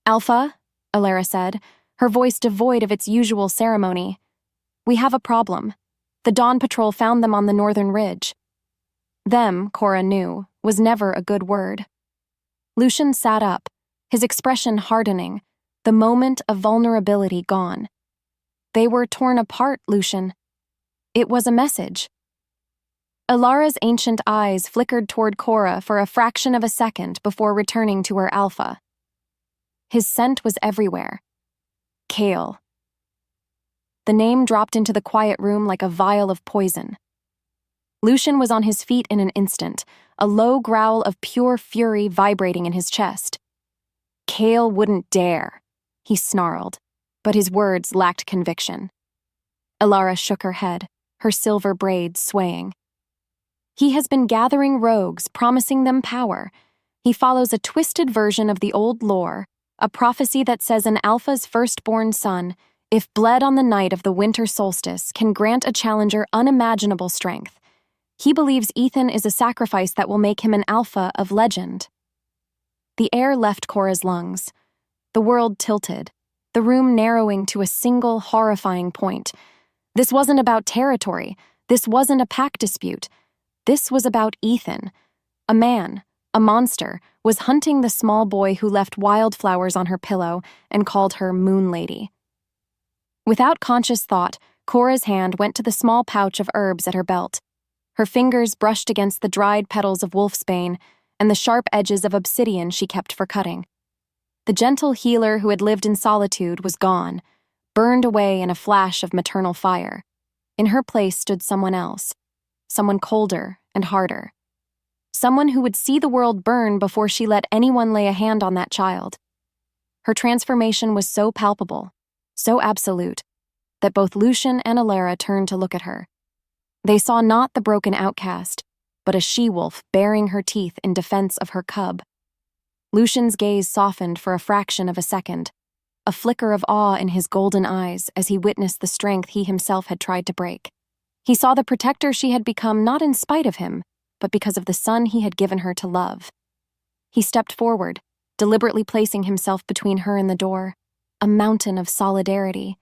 "Alpha," Alara said, her voice devoid of its usual ceremony. "We have a problem. The Dawn Patrol found them on the northern ridge." Them, Cora knew, was never a good word. Lucian sat up, his expression hardening, the moment of vulnerability gone. "They were torn apart, Lucian." It was a message. Alara's ancient eyes flickered toward Cora for a fraction of a second before returning to her Alpha. His scent was everywhere. Kale. The name dropped into the quiet room like a vial of poison. Lucian was on his feet in an instant, a low growl of pure fury vibrating in his chest. "Kale wouldn't dare," he snarled, but his words lacked conviction. Alara shook her head, her silver braids swaying. "He has been gathering rogues, promising them power. He follows a twisted version of the old lore, a prophecy that says an alpha's firstborn son, if bled on the night of the winter solstice, can grant a challenger unimaginable strength. He believes Ethan is a sacrifice that will make him an alpha of legend. The air left Cora's lungs. The world tilted, the room narrowing to a single horrifying point. This wasn't about territory. This wasn't a pack dispute. This was about Ethan. A man, a monster, was hunting the small boy who left wildflowers on her pillow and called her Moon Lady. Without conscious thought, Cora's hand went to the small pouch of herbs at her belt. Her fingers brushed against the dried petals of wolfsbane and the sharp edges of obsidian she kept for cutting. The gentle healer who had lived in solitude was gone, burned away in a flash of maternal fire. In her place stood someone else, someone colder and harder. Someone who would see the world burn before she let anyone lay a hand on that child. Her transformation was so palpable, so absolute, that both Lucian and Alara turned to look at her. They saw not the broken outcast, but a she-wolf baring her teeth in defense of her cub. Lucian's gaze softened for a fraction of a second, a flicker of awe in his golden eyes as he witnessed the strength he himself had tried to break. He saw the protector she had become not in spite of him, but because of the son he had given her to love. He stepped forward, deliberately placing himself between her and the door, a mountain of solidarity.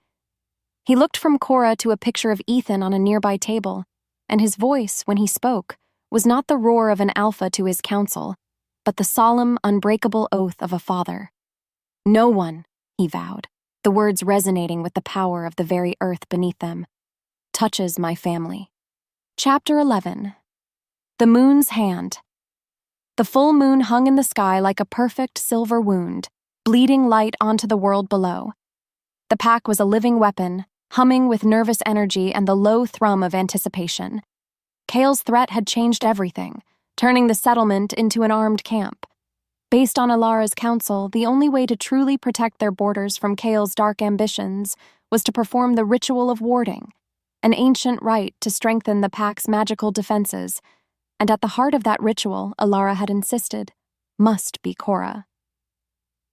He looked from Cora to a picture of Ethan on a nearby table, and his voice, when he spoke, was not the roar of an alpha to his council, but the solemn, unbreakable oath of a father. "No one," he vowed, the words resonating with the power of the very earth beneath them, "touches my family." Chapter 11. The Moon's Hand. The full moon hung in the sky like a perfect silver wound, bleeding light onto the world below. The pack was a living weapon, humming with nervous energy and the low thrum of anticipation. Kale's threat had changed everything, turning the settlement into an armed camp. Based on Alara's counsel, the only way to truly protect their borders from Kale's dark ambitions was to perform the ritual of warding, an ancient rite to strengthen the pack's magical defenses, and at the heart of that ritual, Alara had insisted, must be Cora.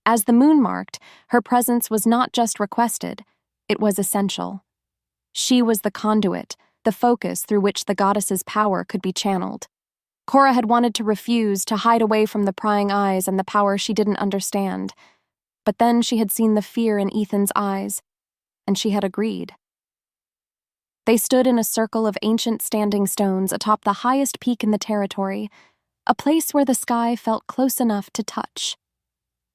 As the moon marked, her presence was not just requested, it was essential. She was the conduit, the focus through which the goddess's power could be channeled. Cora had wanted to refuse, to hide away from the prying eyes and the power she didn't understand. But then she had seen the fear in Ethan's eyes, and she had agreed. They stood in a circle of ancient standing stones atop the highest peak in the territory, a place where the sky felt close enough to touch.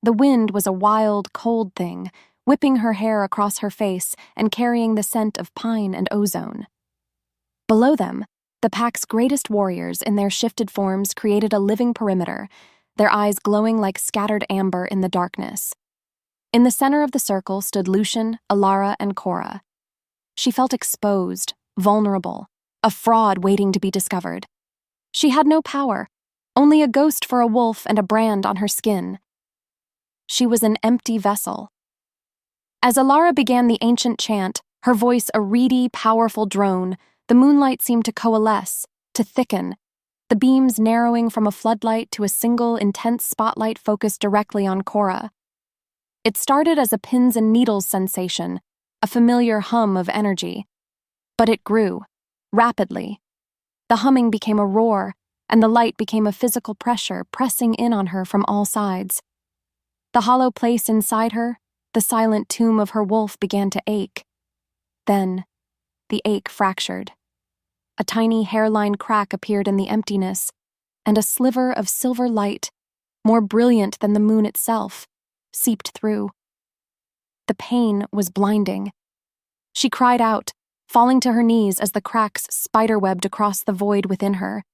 The wind was a wild, cold thing, whipping her hair across her face and carrying the scent of pine and ozone. Below them, the pack's greatest warriors in their shifted forms created a living perimeter, their eyes glowing like scattered amber in the darkness. In the center of the circle stood Lucian, Alara, and Cora. She felt exposed, vulnerable, a fraud waiting to be discovered. She had no power, only a ghost for a wolf and a brand on her skin. She was an empty vessel. As Alara began the ancient chant, her voice a reedy, powerful drone, the moonlight seemed to coalesce, to thicken, the beams narrowing from a floodlight to a single, intense spotlight focused directly on Cora. It started as a pins and needles sensation, a familiar hum of energy. But it grew, rapidly. The humming became a roar, and the light became a physical pressure pressing in on her from all sides. The hollow place inside her, the silent tomb of her wolf, began to ache. Then, the ache fractured. A tiny hairline crack appeared in the emptiness, and a sliver of silver light, more brilliant than the moon itself, seeped through. The pain was blinding. She cried out, falling to her knees as the cracks spiderwebbed across the void within her.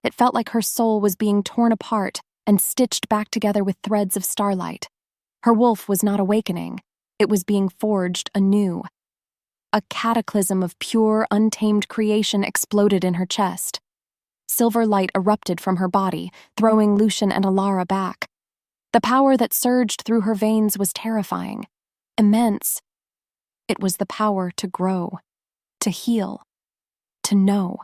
It felt like her soul was being torn apart and stitched back together with threads of starlight. Her wolf was not awakening, it was being forged anew. A cataclysm of pure, untamed creation exploded in her chest. Silver light erupted from her body, throwing Lucian and Alara back. The power that surged through her veins was terrifying, immense. It was the power to grow, to heal, to know.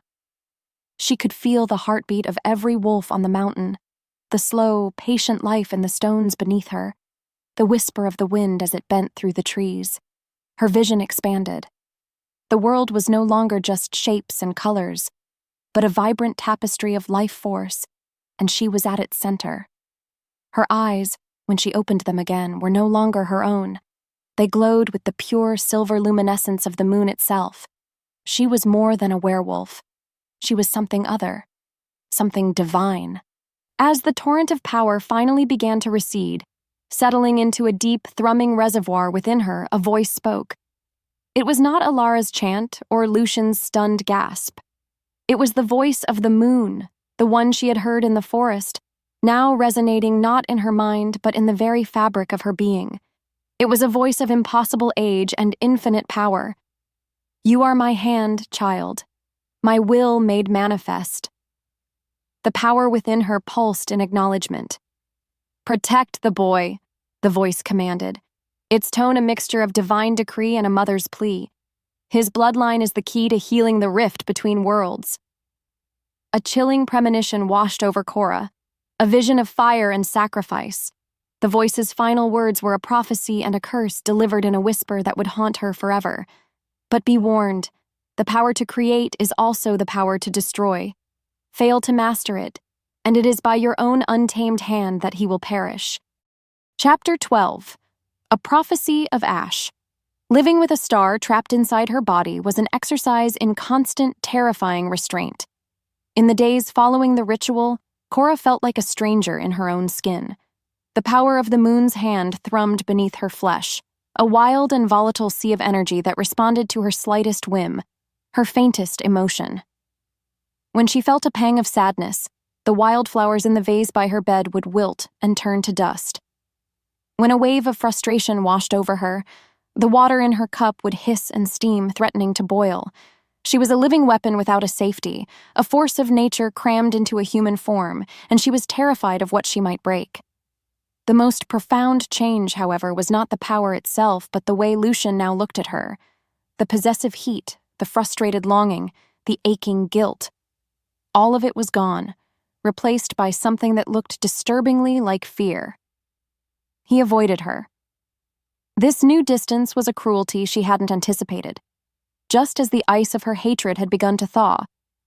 She could feel the heartbeat of every wolf on the mountain, the slow, patient life in the stones beneath her, the whisper of the wind as it bent through the trees. Her vision expanded. The world was no longer just shapes and colors, but a vibrant tapestry of life force, and she was at its center. Her eyes, when she opened them again, were no longer her own. They glowed with the pure silver luminescence of the moon itself. She was more than a werewolf. She was something other, something divine. As the torrent of power finally began to recede, settling into a deep, thrumming reservoir within her, a voice spoke. It was not Alara's chant or Lucian's stunned gasp. It was the voice of the moon, the one she had heard in the forest, now resonating not in her mind but in the very fabric of her being. It was a voice of impossible age and infinite power. You are my hand, child, my will made manifest. The power within her pulsed in acknowledgement. Protect the boy, the voice commanded, its tone a mixture of divine decree and a mother's plea. His bloodline is the key to healing the rift between worlds. A chilling premonition washed over Cora, a vision of fire and sacrifice. The voice's final words were a prophecy and a curse delivered in a whisper that would haunt her forever. But be warned, the power to create is also the power to destroy. Fail to master it, and it is by your own untamed hand that he will perish. Chapter 12. A Prophecy of Ash. Living with a star trapped inside her body was an exercise in constant, terrifying restraint. In the days following the ritual, Cora felt like a stranger in her own skin. The power of the moon's hand thrummed beneath her flesh, a wild and volatile sea of energy that responded to her slightest whim, her faintest emotion. When she felt a pang of sadness, the wildflowers in the vase by her bed would wilt and turn to dust. When a wave of frustration washed over her, the water in her cup would hiss and steam, threatening to boil. She was a living weapon without a safety, a force of nature crammed into a human form, and she was terrified of what she might break. The most profound change, however, was not the power itself, but the way Lucian now looked at her. The possessive heat, the frustrated longing, the aching guilt. All of it was gone, replaced by something that looked disturbingly like fear. He avoided her. This new distance was a cruelty she hadn't anticipated. Just as the ice of her hatred had begun to thaw,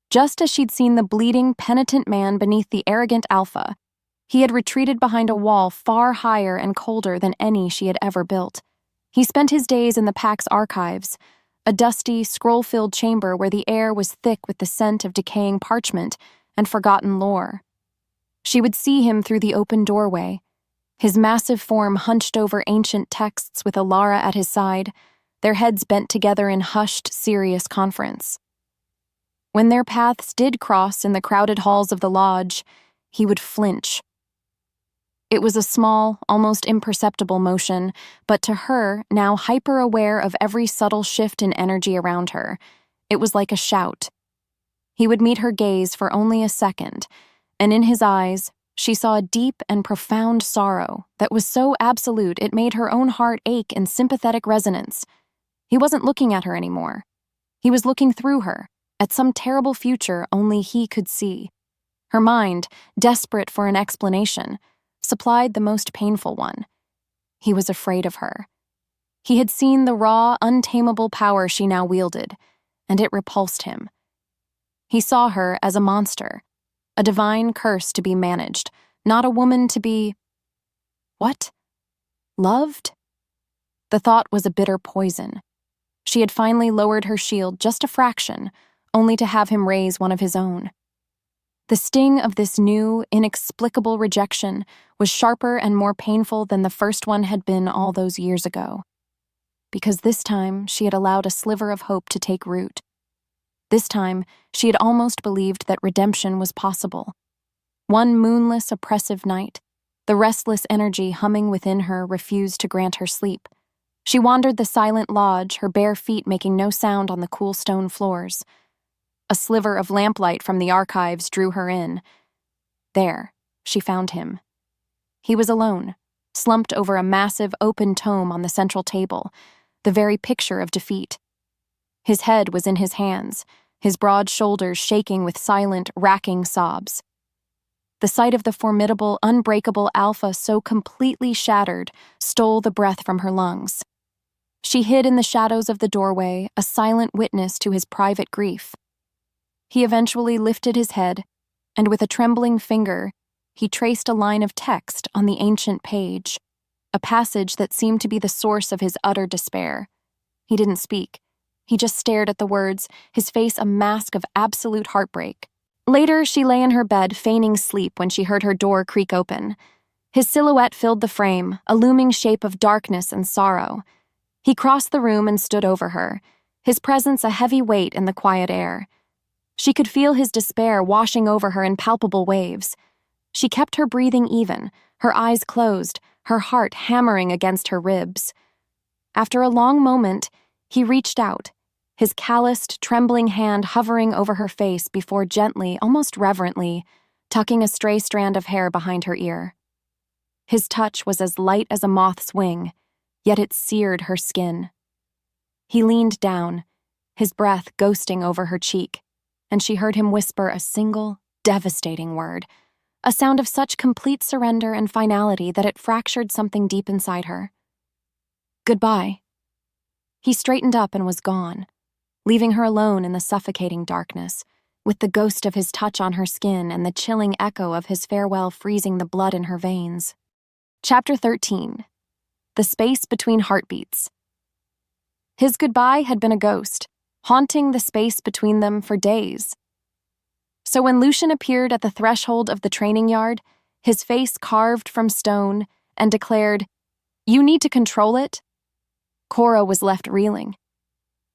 just as she'd seen the bleeding, penitent man beneath the arrogant alpha, he had retreated behind a wall far higher and colder than any she had ever built. He spent his days in the Pack's archives, a dusty, scroll-filled chamber where the air was thick with the scent of decaying parchment and forgotten lore. She would see him through the open doorway, his massive form hunched over ancient texts with Alara at his side, their heads bent together in hushed, serious conference. When their paths did cross in the crowded halls of the lodge, he would flinch. It was a small, almost imperceptible motion, but to her, now hyper-aware of every subtle shift in energy around her, it was like a shout. He would meet her gaze for only a second, and in his eyes, she saw a deep and profound sorrow that was so absolute it made her own heart ache in sympathetic resonance. He wasn't looking at her anymore. He was looking through her, at some terrible future only he could see. Her mind, desperate for an explanation, supplied the most painful one. He was afraid of her. He had seen the raw, untamable power she now wielded, and it repulsed him. He saw her as a monster, a divine curse to be managed, not a woman to be... What? Loved? The thought was a bitter poison. She had finally lowered her shield just a fraction, only to have him raise one of his own. The sting of this new, inexplicable rejection was sharper and more painful than the first one had been all those years ago. Because this time she had allowed a sliver of hope to take root. This time, she had almost believed that redemption was possible. One moonless, oppressive night, the restless energy humming within her refused to grant her sleep. She wandered the silent lodge, her bare feet making no sound on the cool stone floors. A sliver of lamplight from the archives drew her in. There, she found him. He was alone, slumped over a massive open tome on the central table, the very picture of defeat. His head was in his hands, his broad shoulders shaking with silent, racking sobs. The sight of the formidable, unbreakable alpha so completely shattered stole the breath from her lungs. She hid in the shadows of the doorway, a silent witness to his private grief. He eventually lifted his head, and with a trembling finger, he traced a line of text on the ancient page, a passage that seemed to be the source of his utter despair. He didn't speak. He just stared at the words, his face a mask of absolute heartbreak. Later, she lay in her bed, feigning sleep when she heard her door creak open. His silhouette filled the frame, a looming shape of darkness and sorrow. He crossed the room and stood over her, his presence a heavy weight in the quiet air. She could feel his despair washing over her in palpable waves. She kept her breathing even, her eyes closed, her heart hammering against her ribs. After a long moment, he reached out, his calloused, trembling hand hovering over her face before gently, almost reverently, tucking a stray strand of hair behind her ear. His touch was as light as a moth's wing, yet it seared her skin. He leaned down, his breath ghosting over her cheek, and she heard him whisper a single, devastating word, a sound of such complete surrender and finality that it fractured something deep inside her. Goodbye. He straightened up and was gone, leaving her alone in the suffocating darkness, with the ghost of his touch on her skin and the chilling echo of his farewell freezing the blood in her veins. Chapter 13. The Space Between Heartbeats. His goodbye had been a ghost, haunting the space between them for days. So when Lucian appeared at the threshold of the training yard, his face carved from stone, and declared, "You need to control it," Cora was left reeling.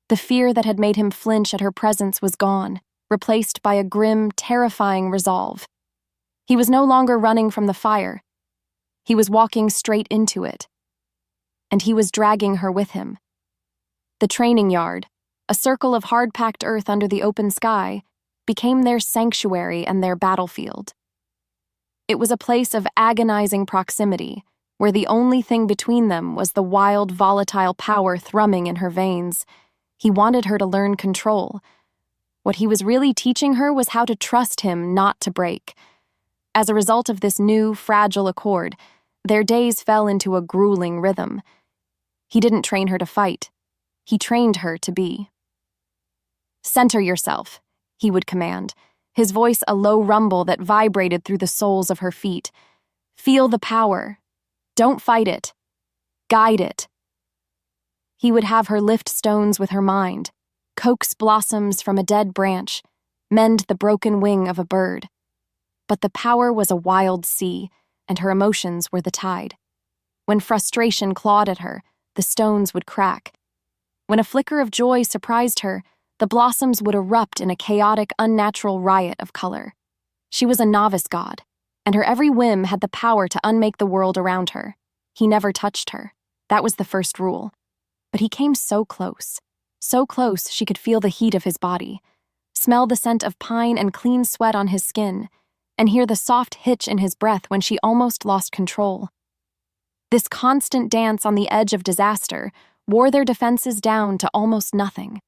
The fear that had made him flinch at her presence was gone, replaced by a grim, terrifying resolve. He was no longer running from the fire. He was walking straight into it. And he was dragging her with him. The training yard, a circle of hard-packed earth under the open sky, became their sanctuary and their battlefield. It was a place of agonizing proximity, where the only thing between them was the wild, volatile power thrumming in her veins. He wanted her to learn control. What he was really teaching her was how to trust him not to break. As a result of this new, fragile accord, their days fell into a grueling rhythm. He didn't train her to fight. He trained her to be. "Center yourself," he would command, his voice a low rumble that vibrated through the soles of her feet. "Feel the power. Don't fight it. Guide it." He would have her lift stones with her mind, coax blossoms from a dead branch, mend the broken wing of a bird. But the power was a wild sea, and her emotions were the tide. When frustration clawed at her, the stones would crack. When a flicker of joy surprised her, the blossoms would erupt in a chaotic, unnatural riot of color. She was a novice god, and her every whim had the power to unmake the world around her. He never touched her. That was the first rule. But he came so close she could feel the heat of his body, smell the scent of pine and clean sweat on his skin, and hear the soft hitch in his breath when she almost lost control. This constant dance on the edge of disaster wore their defenses down to almost nothing.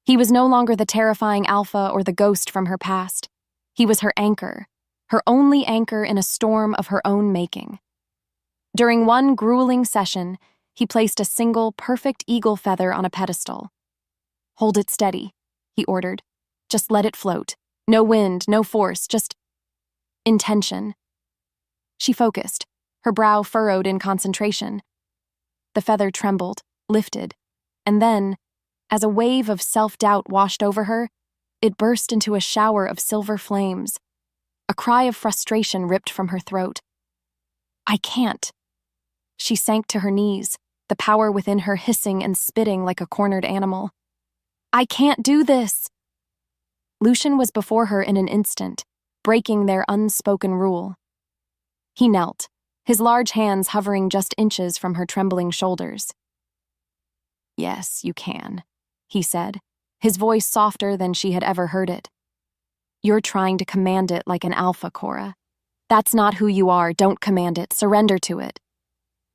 He was no longer the terrifying alpha or the ghost from her past. He was her anchor, her only anchor in a storm of her own making. During one grueling session, he placed a single, perfect eagle feather on a pedestal. "Hold it steady," he ordered. "Just let it float. No wind, no force, just intention." She focused, her brow furrowed in concentration. The feather trembled, lifted, and then, as a wave of self-doubt washed over her, it burst into a shower of silver flames. A cry of frustration ripped from her throat. "I can't." She sank to her knees, the power within her hissing and spitting like a cornered animal. "I can't do this." Lucian was before her in an instant, breaking their unspoken rule. He knelt, his large hands hovering just inches from her trembling shoulders. "Yes, you can," he said, his voice softer than she had ever heard it. "You're trying to command it like an alpha, Cora. That's not who you are. Don't command it. Surrender to it."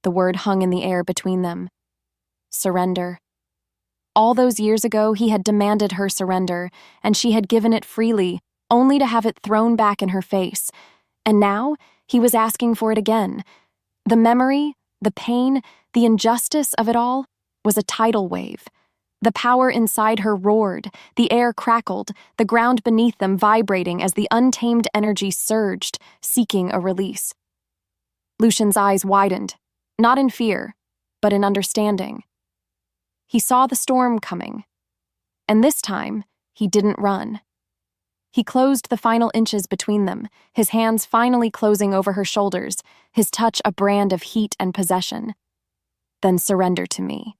The word hung in the air between them. Surrender. All those years ago, he had demanded her surrender, and she had given it freely, only to have it thrown back in her face. And now he was asking for it again. The memory, the pain, the injustice of it all was a tidal wave. The power inside her roared, the air crackled, the ground beneath them vibrating as the untamed energy surged, seeking a release. Lucian's eyes widened, not in fear, but in understanding. He saw the storm coming, and this time he didn't run. He closed the final inches between them, his hands finally closing over her shoulders, his touch a brand of heat and possession. "Then surrender to me,"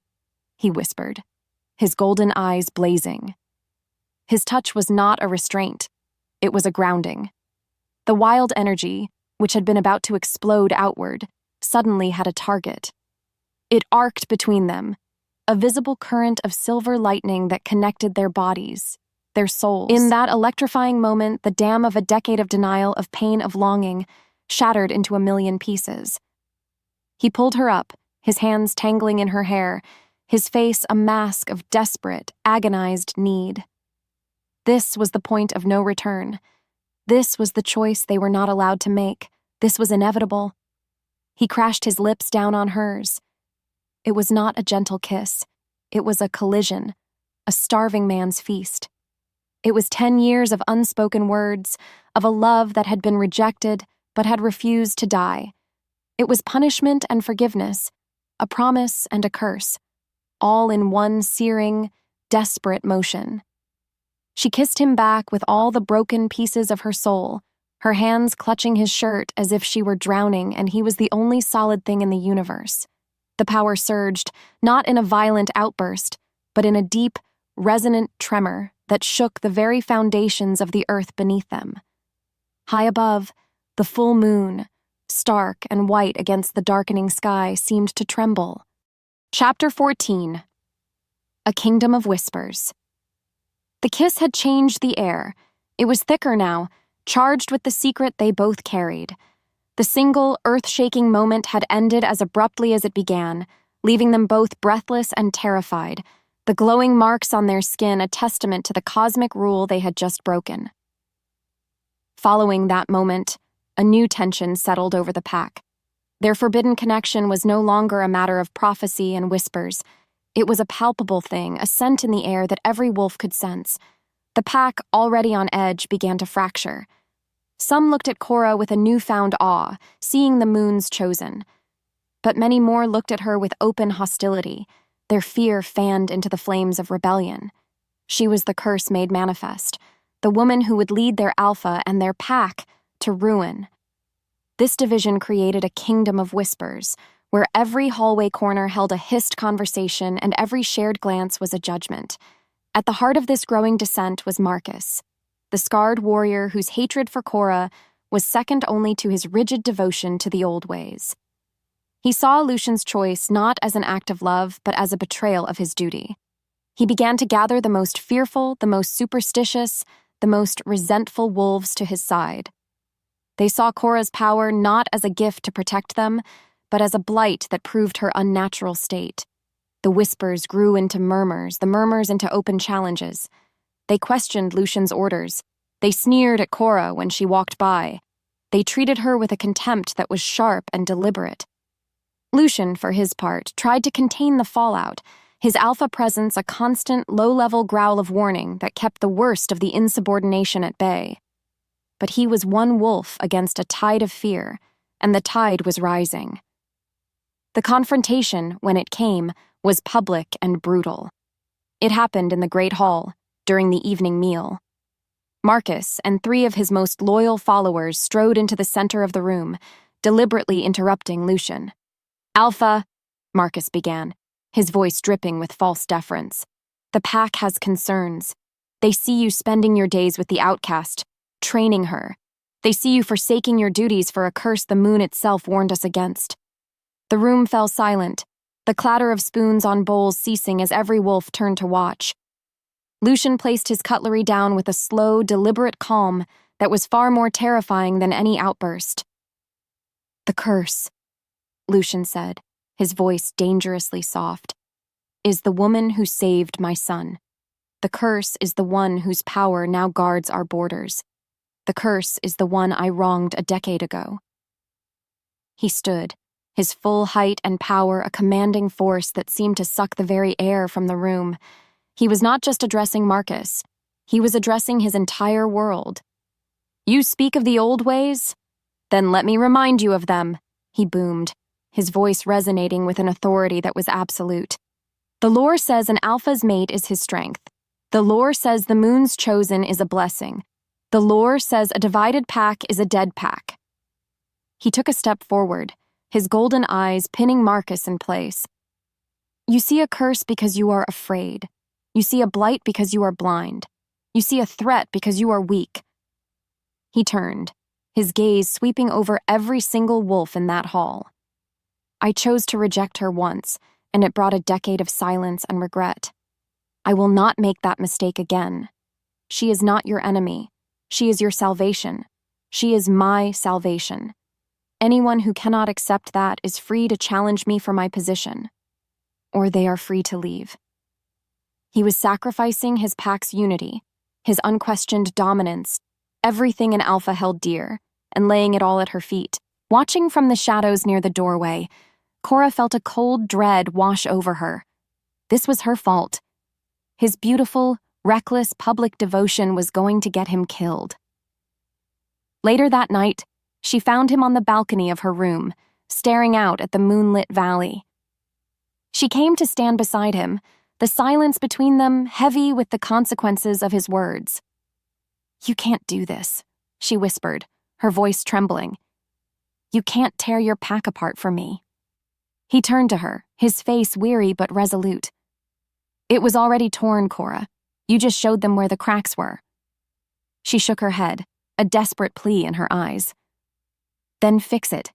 he whispered, his golden eyes blazing. His touch was not a restraint, it was a grounding. The wild energy, which had been about to explode outward, suddenly had a target. It arced between them, a visible current of silver lightning that connected their bodies, their souls. In that electrifying moment, the dam of a decade of denial, of pain, of longing, shattered into a million pieces. He pulled her up, his hands tangling in her hair, his face a mask of desperate, agonized need. This was the point of no return. This was the choice they were not allowed to make. This was inevitable. He crashed his lips down on hers. It was not a gentle kiss. It was a collision, a starving man's feast. It was 10 years of unspoken words, of a love that had been rejected but had refused to die. It was punishment and forgiveness, a promise and a curse, all in one searing, desperate motion. She kissed him back with all the broken pieces of her soul, her hands clutching his shirt as if she were drowning and he was the only solid thing in the universe. The power surged, not in a violent outburst, but in a deep, resonant tremor that shook the very foundations of the earth beneath them. High above, the full moon, stark and white against the darkening sky, seemed to tremble. Chapter 14. A Kingdom of Whispers. The kiss had changed the air. It was thicker now, charged with the secret they both carried. The single, earth-shaking moment had ended as abruptly as it began, leaving them both breathless and terrified, the glowing marks on their skin a testament to the cosmic rule they had just broken. Following that moment, a new tension settled over the pack. Their forbidden connection was no longer a matter of prophecy and whispers. It was a palpable thing, a scent in the air that every wolf could sense. The pack, already on edge, began to fracture. Some looked at Cora with a newfound awe, seeing the moon's chosen. But many more looked at her with open hostility, their fear fanned into the flames of rebellion. She was the curse made manifest, the woman who would lead their alpha and their pack to ruin. This division created a kingdom of whispers, where every hallway corner held a hissed conversation and every shared glance was a judgment. At the heart of this growing dissent was Marcus, the scarred warrior whose hatred for Cora was second only to his rigid devotion to the old ways. He saw Lucian's choice not as an act of love, but as a betrayal of his duty. He began to gather the most fearful, the most superstitious, the most resentful wolves to his side. They saw Cora's power not as a gift to protect them, but as a blight that proved her unnatural state. The whispers grew into murmurs, the murmurs into open challenges. They questioned Lucian's orders. They sneered at Cora when she walked by. They treated her with a contempt that was sharp and deliberate. Lucian, for his part, tried to contain the fallout, his alpha presence a constant, low-level growl of warning that kept the worst of the insubordination at bay. But he was one wolf against a tide of fear, and the tide was rising. The confrontation, when it came, was public and brutal. It happened in the Great Hall, during the evening meal. Marcus and 3 of his most loyal followers strode into the center of the room, deliberately interrupting Lucian. "Alpha," Marcus began, his voice dripping with false deference. "The pack has concerns. They see you spending your days with the outcast, training her. They see you forsaking your duties for a curse the moon itself warned us against." The room fell silent, the clatter of spoons on bowls ceasing as every wolf turned to watch. Lucian placed his cutlery down with a slow, deliberate calm that was far more terrifying than any outburst. "The curse," Lucian said, his voice dangerously soft, "is the woman who saved my son. The curse is the one whose power now guards our borders. The curse is the one I wronged a decade ago." He stood, his full height and power a commanding force that seemed to suck the very air from the room. He was not just addressing Marcus. He was addressing his entire world. "You speak of the old ways? Then let me remind you of them," he boomed, his voice resonating with an authority that was absolute. "The lore says an alpha's mate is his strength. The lore says the moon's chosen is a blessing. The lore says a divided pack is a dead pack." He took a step forward, his golden eyes pinning Marcus in place. "You see a curse because you are afraid. You see a blight because you are blind. You see a threat because you are weak." He turned, his gaze sweeping over every single wolf in that hall. "I chose to reject her once, and it brought a decade of silence and regret. I will not make that mistake again. She is not your enemy. She is your salvation. She is my salvation. Anyone who cannot accept that is free to challenge me for my position, or they are free to leave." He was sacrificing his pack's unity, his unquestioned dominance, everything an alpha held dear, and laying it all at her feet. Watching from the shadows near the doorway, Cora felt a cold dread wash over her. This was her fault. His beautiful, reckless public devotion was going to get him killed. Later that night, she found him on the balcony of her room, staring out at the moonlit valley. She came to stand beside him, the silence between them heavy with the consequences of his words. "You can't do this," she whispered, her voice trembling. "You can't tear your pack apart for me." He turned to her, his face weary but resolute. "It was already torn, Cora. You just showed them where the cracks were." She shook her head, a desperate plea in her eyes. "Then fix it.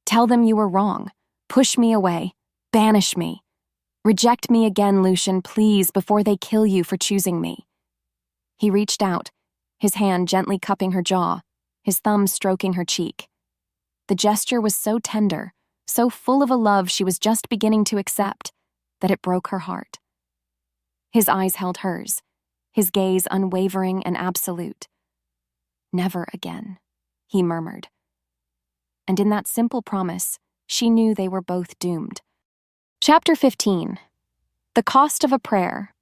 Tell them you were wrong. Push me away. Banish me. Reject me again, Lucian, please, before they kill you for choosing me." He reached out, his hand gently cupping her jaw, his thumb stroking her cheek. The gesture was so tender, so full of a love she was just beginning to accept, that it broke her heart. His eyes held hers, his gaze unwavering and absolute. "Never again," he murmured. And in that simple promise, she knew they were both doomed. Chapter 15. The Cost of a Prayer.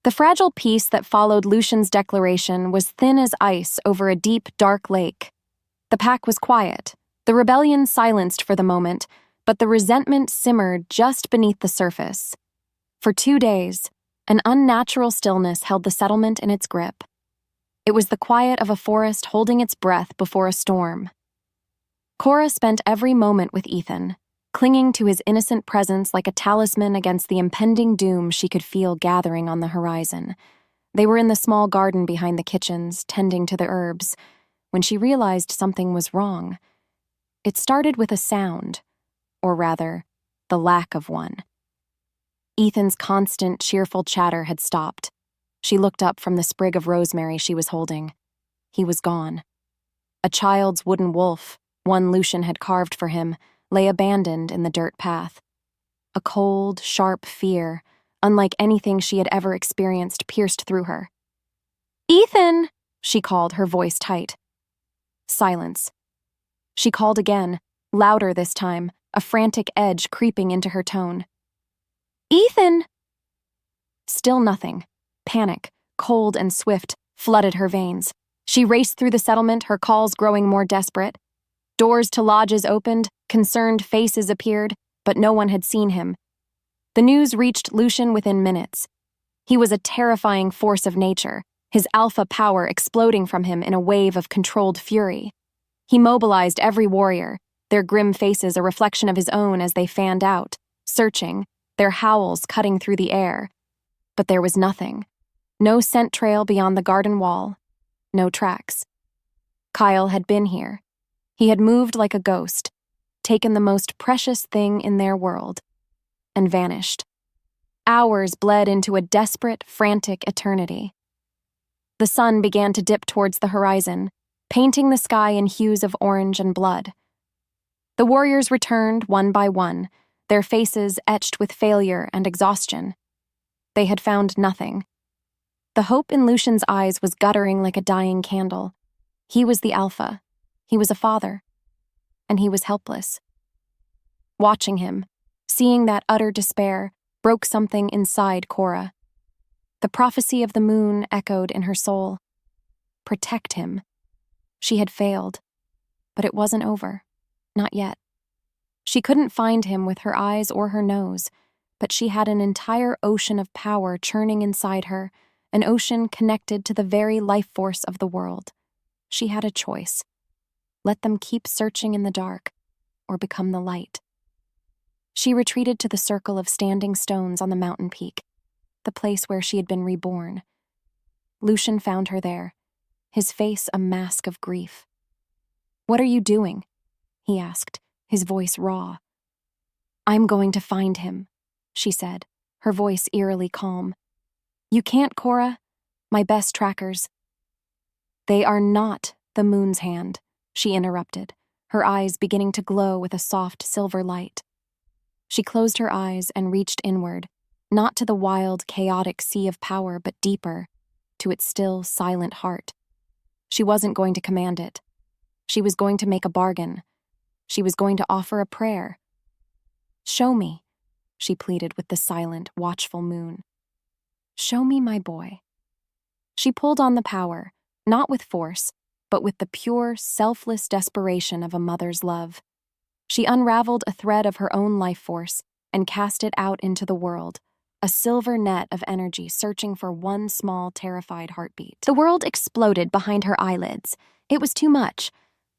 The fragile peace that followed Lucian's declaration was thin as ice over a deep, dark lake. The pack was quiet, the rebellion silenced for the moment, but the resentment simmered just beneath the surface. For 2 days, an unnatural stillness held the settlement in its grip. It was the quiet of a forest holding its breath before a storm. Cora spent every moment with Ethan, clinging to his innocent presence like a talisman against the impending doom she could feel gathering on the horizon. They were in the small garden behind the kitchens, tending to the herbs, when she realized something was wrong. It started with a sound, or rather, the lack of one. Ethan's constant, cheerful chatter had stopped. She looked up from the sprig of rosemary she was holding. He was gone. A child's wooden wolf, one Lucian had carved for him, lay abandoned in the dirt path. A cold, sharp fear, unlike anything she had ever experienced, pierced through her. "Ethan!" she called, her voice tight. Silence. She called again, louder this time, a frantic edge creeping into her tone. "Ethan!" Still nothing. Panic, cold and swift, flooded her veins. She raced through the settlement, her calls growing more desperate. Doors to lodges opened, concerned faces appeared, but no one had seen him. The news reached Lucian within minutes. He was a terrifying force of nature, his alpha power exploding from him in a wave of controlled fury. He mobilized every warrior, their grim faces a reflection of his own as they fanned out, searching, their howls cutting through the air. But there was nothing. No scent trail beyond the garden wall. No tracks. Kyle had been here. He had moved like a ghost, taken the most precious thing in their world, and vanished. Hours bled into a desperate, frantic eternity. The sun began to dip towards the horizon, painting the sky in hues of orange and blood. The warriors returned one by one, their faces etched with failure and exhaustion. They had found nothing. The hope in Lucian's eyes was guttering like a dying candle. He was the alpha. He was a father. And he was helpless. Watching him, seeing that utter despair, broke something inside Cora. The prophecy of the moon echoed in her soul. Protect him. She had failed, but it wasn't over. Not yet. She couldn't find him with her eyes or her nose, but she had an entire ocean of power churning inside her, an ocean connected to the very life force of the world. She had a choice. Let them keep searching in the dark, or become the light. She retreated to the circle of standing stones on the mountain peak, the place where she had been reborn. Lucian found her there, his face a mask of grief. "What are you doing?" he asked, his voice raw. "I'm going to find him," she said, her voice eerily calm. "You can't, Cora. My best trackers." "They are not the moon's hand," she interrupted, her eyes beginning to glow with a soft silver light. She closed her eyes and reached inward, not to the wild, chaotic sea of power, but deeper, to its still, silent heart. She wasn't going to command it. She was going to make a bargain. She was going to offer a prayer. "Show me," she pleaded with the silent, watchful moon. "Show me my boy." She pulled on the power, not with force, but with the pure, selfless desperation of a mother's love. She unraveled a thread of her own life force and cast it out into the world, a silver net of energy searching for one small, terrified heartbeat. The world exploded behind her eyelids. It was too much.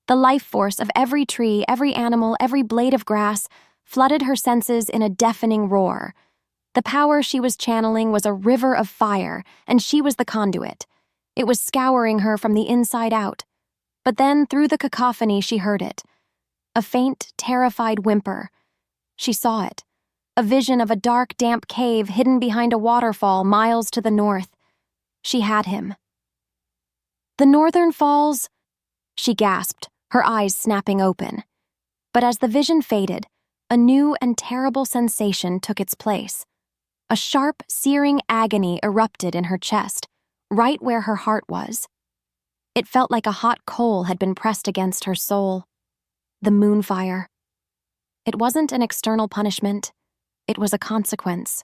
The life force of every tree, every animal, every blade of grass flooded her senses in a deafening roar. The power she was channeling was a river of fire, and she was the conduit. It was scouring her from the inside out. But then, through the cacophony, she heard it. A faint, terrified whimper. She saw it. A vision of a dark, damp cave hidden behind a waterfall miles to the north. She had him. "The northern falls?" she gasped, her eyes snapping open. But as the vision faded, a new and terrible sensation took its place. A sharp, searing agony erupted in her chest, right where her heart was. It felt like a hot coal had been pressed against her soul. The moonfire. It wasn't an external punishment. It was a consequence.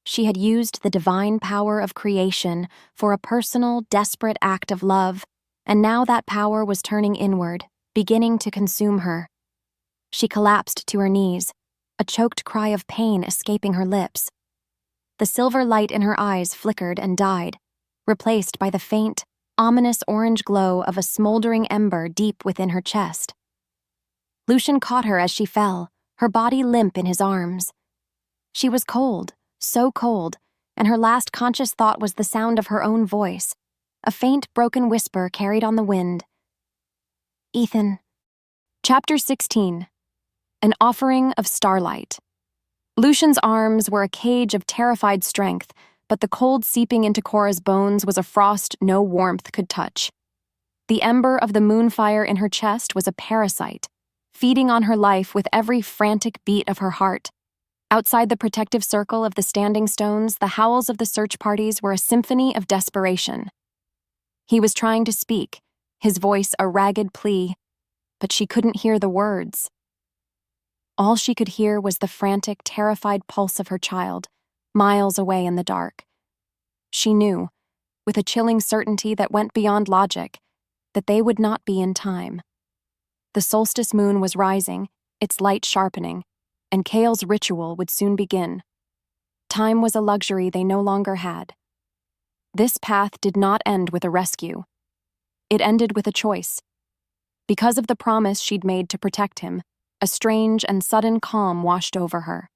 She had used the divine power of creation for a personal, desperate act of love, and now that power was turning inward, beginning to consume her. She collapsed to her knees, a choked cry of pain escaping her lips. The silver light in her eyes flickered and died, replaced by the faint, ominous orange glow of a smoldering ember deep within her chest. Lucian caught her as she fell, her body limp in his arms. She was cold, so cold, and her last conscious thought was the sound of her own voice, a faint, broken whisper carried on the wind. "Ethan." Chapter 16. An Offering of Starlight. Lucian's arms were a cage of terrified strength, but the cold seeping into Cora's bones was a frost no warmth could touch. The ember of the moonfire in her chest was a parasite, feeding on her life with every frantic beat of her heart. Outside the protective circle of the standing stones, the howls of the search parties were a symphony of desperation. He was trying to speak, his voice a ragged plea, but she couldn't hear the words. All she could hear was the frantic, terrified pulse of her child, miles away in the dark. She knew, with a chilling certainty that went beyond logic, that they would not be in time. The solstice moon was rising, its light sharpening, and Kale's ritual would soon begin. Time was a luxury they no longer had. This path did not end with a rescue. It ended with a choice. Because of the promise she'd made to protect him, a strange and sudden calm washed over her.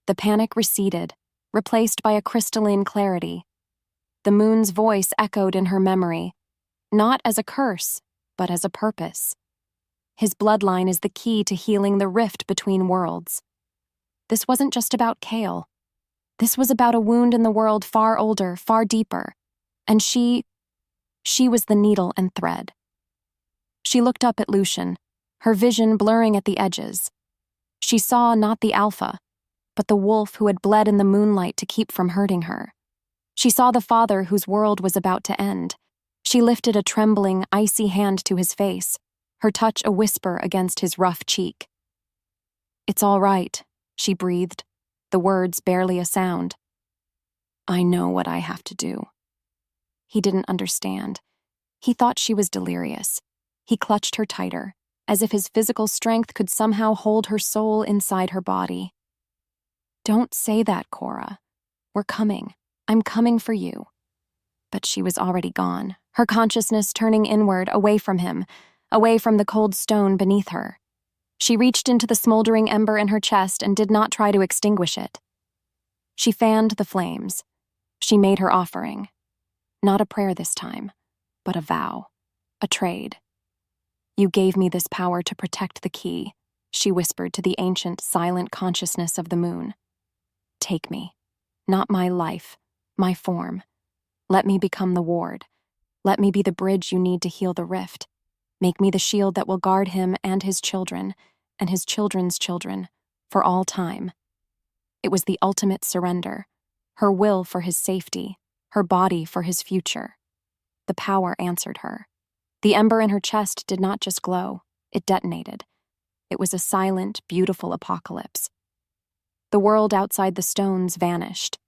The panic receded, replaced by a crystalline clarity. The moon's voice echoed in her memory, not as a curse, but as a purpose. His bloodline is the key to healing the rift between worlds. This wasn't just about Kale. This was about a wound in the world far older, far deeper, and she was the needle and thread. She looked up at Lucian, her vision blurring at the edges. She saw not the alpha, but the wolf who had bled in the moonlight to keep from hurting her. She saw the father whose world was about to end. She lifted a trembling, icy hand to his face, her touch a whisper against his rough cheek. "It's all right," she breathed, the words barely a sound. "I know what I have to do." He didn't understand. He thought she was delirious. He clutched her tighter, as if his physical strength could somehow hold her soul inside her body. "Don't say that, Cora. We're coming. I'm coming for you." But she was already gone, her consciousness turning inward, away from him, away from the cold stone beneath her. She reached into the smoldering ember in her chest and did not try to extinguish it. She fanned the flames. She made her offering. Not a prayer this time, but a vow, a trade. "You gave me this power to protect the key," she whispered to the ancient, silent consciousness of the moon. "Take me. Not my life, my form. Let me become the ward. Let me be the bridge you need to heal the rift. Make me the shield that will guard him and his children, and his children's children, for all time." It was the ultimate surrender, her will for his safety, her body for his future. The power answered her. The ember in her chest did not just glow, it detonated. It was a silent, beautiful apocalypse. The world outside the stones vanished.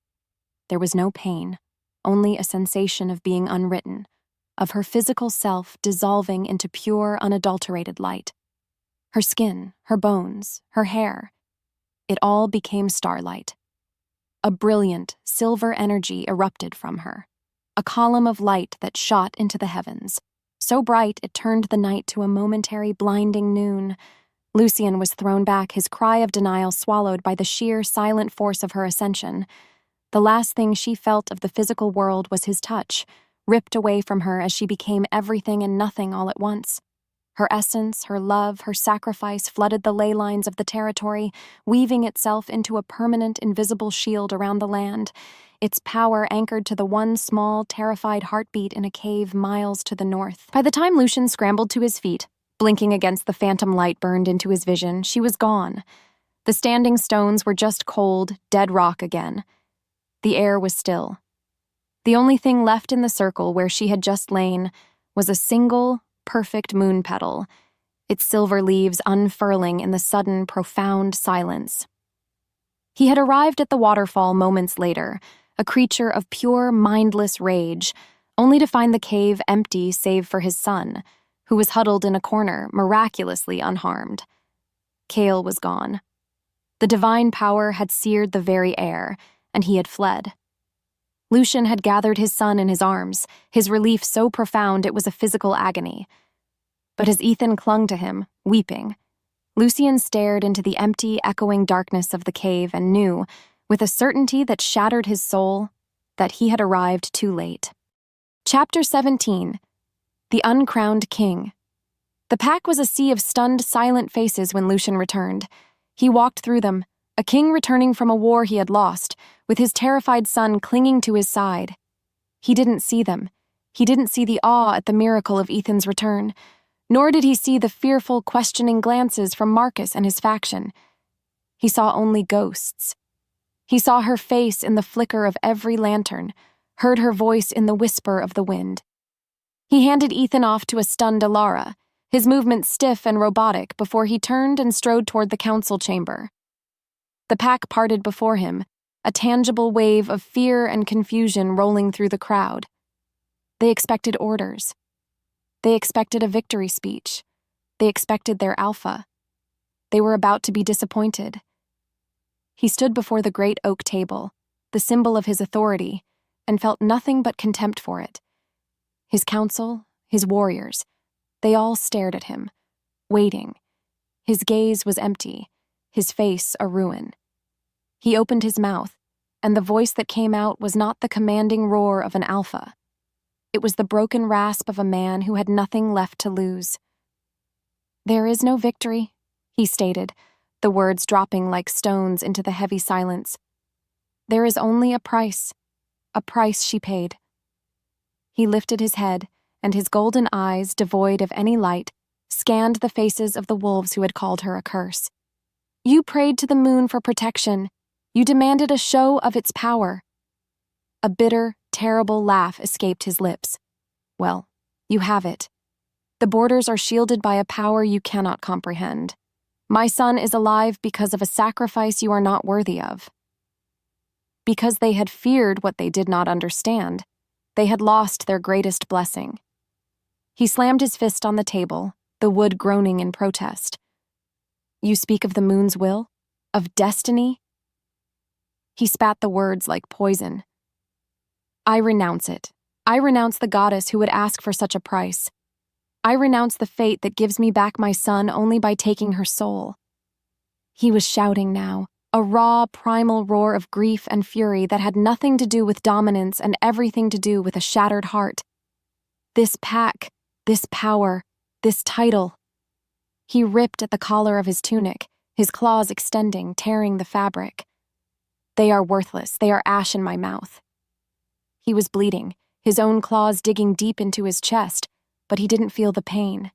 There was no pain, only a sensation of being unwritten, of her physical self dissolving into pure, unadulterated light. Her skin, her bones, her hair, it all became starlight. A brilliant, silver energy erupted from her, a column of light that shot into the heavens, so bright it turned the night to a momentary blinding noon. Lucian was thrown back, his cry of denial swallowed by the sheer, silent force of her ascension. The last thing she felt of the physical world was his touch, ripped away from her as she became everything and nothing all at once. Her essence, her love, her sacrifice flooded the ley lines of the territory, weaving itself into a permanent, invisible shield around the land, its power anchored to the one small, terrified heartbeat in a cave miles to the north. By the time Lucian scrambled to his feet, blinking against the phantom light burned into his vision, she was gone. The standing stones were just cold, dead rock again. The air was still. The only thing left in the circle where she had just lain was a single, perfect moon petal, its silver leaves unfurling in the sudden, profound silence. He had arrived at the waterfall moments later, a creature of pure, mindless rage, only to find the cave empty save for his son, who was huddled in a corner, miraculously unharmed. Kale was gone. The divine power had seared the very air, and he had fled. Lucian had gathered his son in his arms, his relief so profound it was a physical agony. But as Ethan clung to him, weeping, Lucian stared into the empty, echoing darkness of the cave and knew, with a certainty that shattered his soul, that he had arrived too late. Chapter 17. The Uncrowned King. The pack was a sea of stunned, silent faces when Lucian returned. He walked through them, a king returning from a war he had lost, with his terrified son clinging to his side. He didn't see them. He didn't see the awe at the miracle of Ethan's return, nor did he see the fearful, questioning glances from Marcus and his faction. He saw only ghosts. He saw her face in the flicker of every lantern, heard her voice in the whisper of the wind. He handed Ethan off to a stunned Alara, his movements stiff and robotic before he turned and strode toward the council chamber. The pack parted before him, a tangible wave of fear and confusion rolling through the crowd. They expected orders. They expected a victory speech. They expected their alpha. They were about to be disappointed. He stood before the great oak table, the symbol of his authority, and felt nothing but contempt for it. His council, his warriors, they all stared at him, waiting. His gaze was empty, his face a ruin. He opened his mouth, and the voice that came out was not the commanding roar of an alpha. It was the broken rasp of a man who had nothing left to lose. "There is no victory," he stated, the words dropping like stones into the heavy silence. "There is only a price she paid." He lifted his head, and his golden eyes, devoid of any light, scanned the faces of the wolves who had called her a curse. "You prayed to the moon for protection. You demanded a show of its power." A bitter, terrible laugh escaped his lips. "Well, You have it. The borders are shielded by a power you cannot comprehend. My son is alive because of a sacrifice you are not worthy of. Because they had feared what they did not understand, they had lost their greatest blessing. He slammed his fist on the table, the wood groaning in protest. You speak of the moon's will? Of destiny? He spat the words like poison. I renounce it. I renounce the goddess who would ask for such a price. I renounce the fate that gives me back my son only by taking her soul. He was shouting now, a raw, primal roar of grief and fury that had nothing to do with dominance and everything to do with a shattered heart. This pack, this power, this title. He ripped at the collar of his tunic, his claws extending, tearing the fabric. They are worthless. They are ash in my mouth. He was bleeding, his own claws digging deep into his chest, but he didn't feel the pain.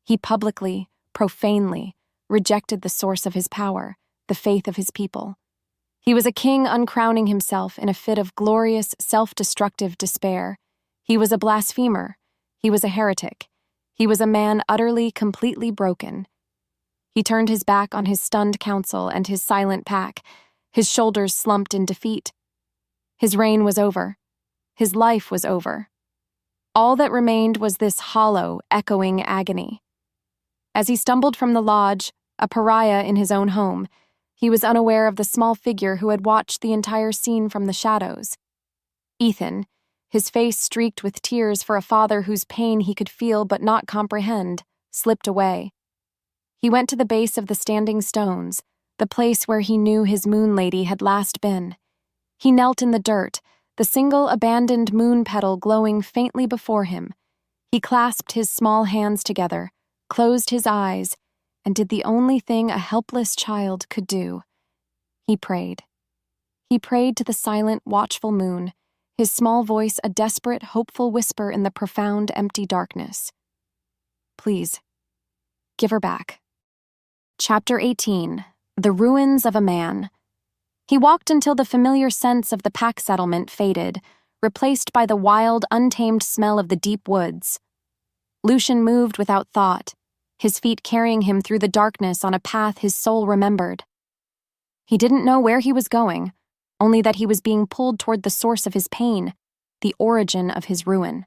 He publicly, profanely, rejected the source of his power, the faith of his people. He was a king uncrowning himself in a fit of glorious, self-destructive despair. He was a blasphemer. He was a heretic. He was a man utterly, completely broken. He turned his back on his stunned council and his silent pack, his shoulders slumped in defeat. His reign was over. His life was over. All that remained was this hollow, echoing agony. As he stumbled from the lodge, a pariah in his own home, he was unaware of the small figure who had watched the entire scene from the shadows. Ethan, his face streaked with tears for a father whose pain he could feel but not comprehend, slipped away. He went to the base of the standing stones, the place where he knew his moon lady had last been. He knelt in the dirt, the single abandoned moon petal glowing faintly before him. He clasped his small hands together, closed his eyes, and did the only thing a helpless child could do. He prayed. He prayed to the silent, watchful moon, his small voice a desperate, hopeful whisper in the profound, empty darkness. Please, give her back. Chapter 18. The Ruins of a Man. He walked until the familiar sense of the pack settlement faded, replaced by the wild, untamed smell of the deep woods. Lucian moved without thought, his feet carrying him through the darkness on a path his soul remembered. He didn't know where he was going, only that he was being pulled toward the source of his pain, the origin of his ruin.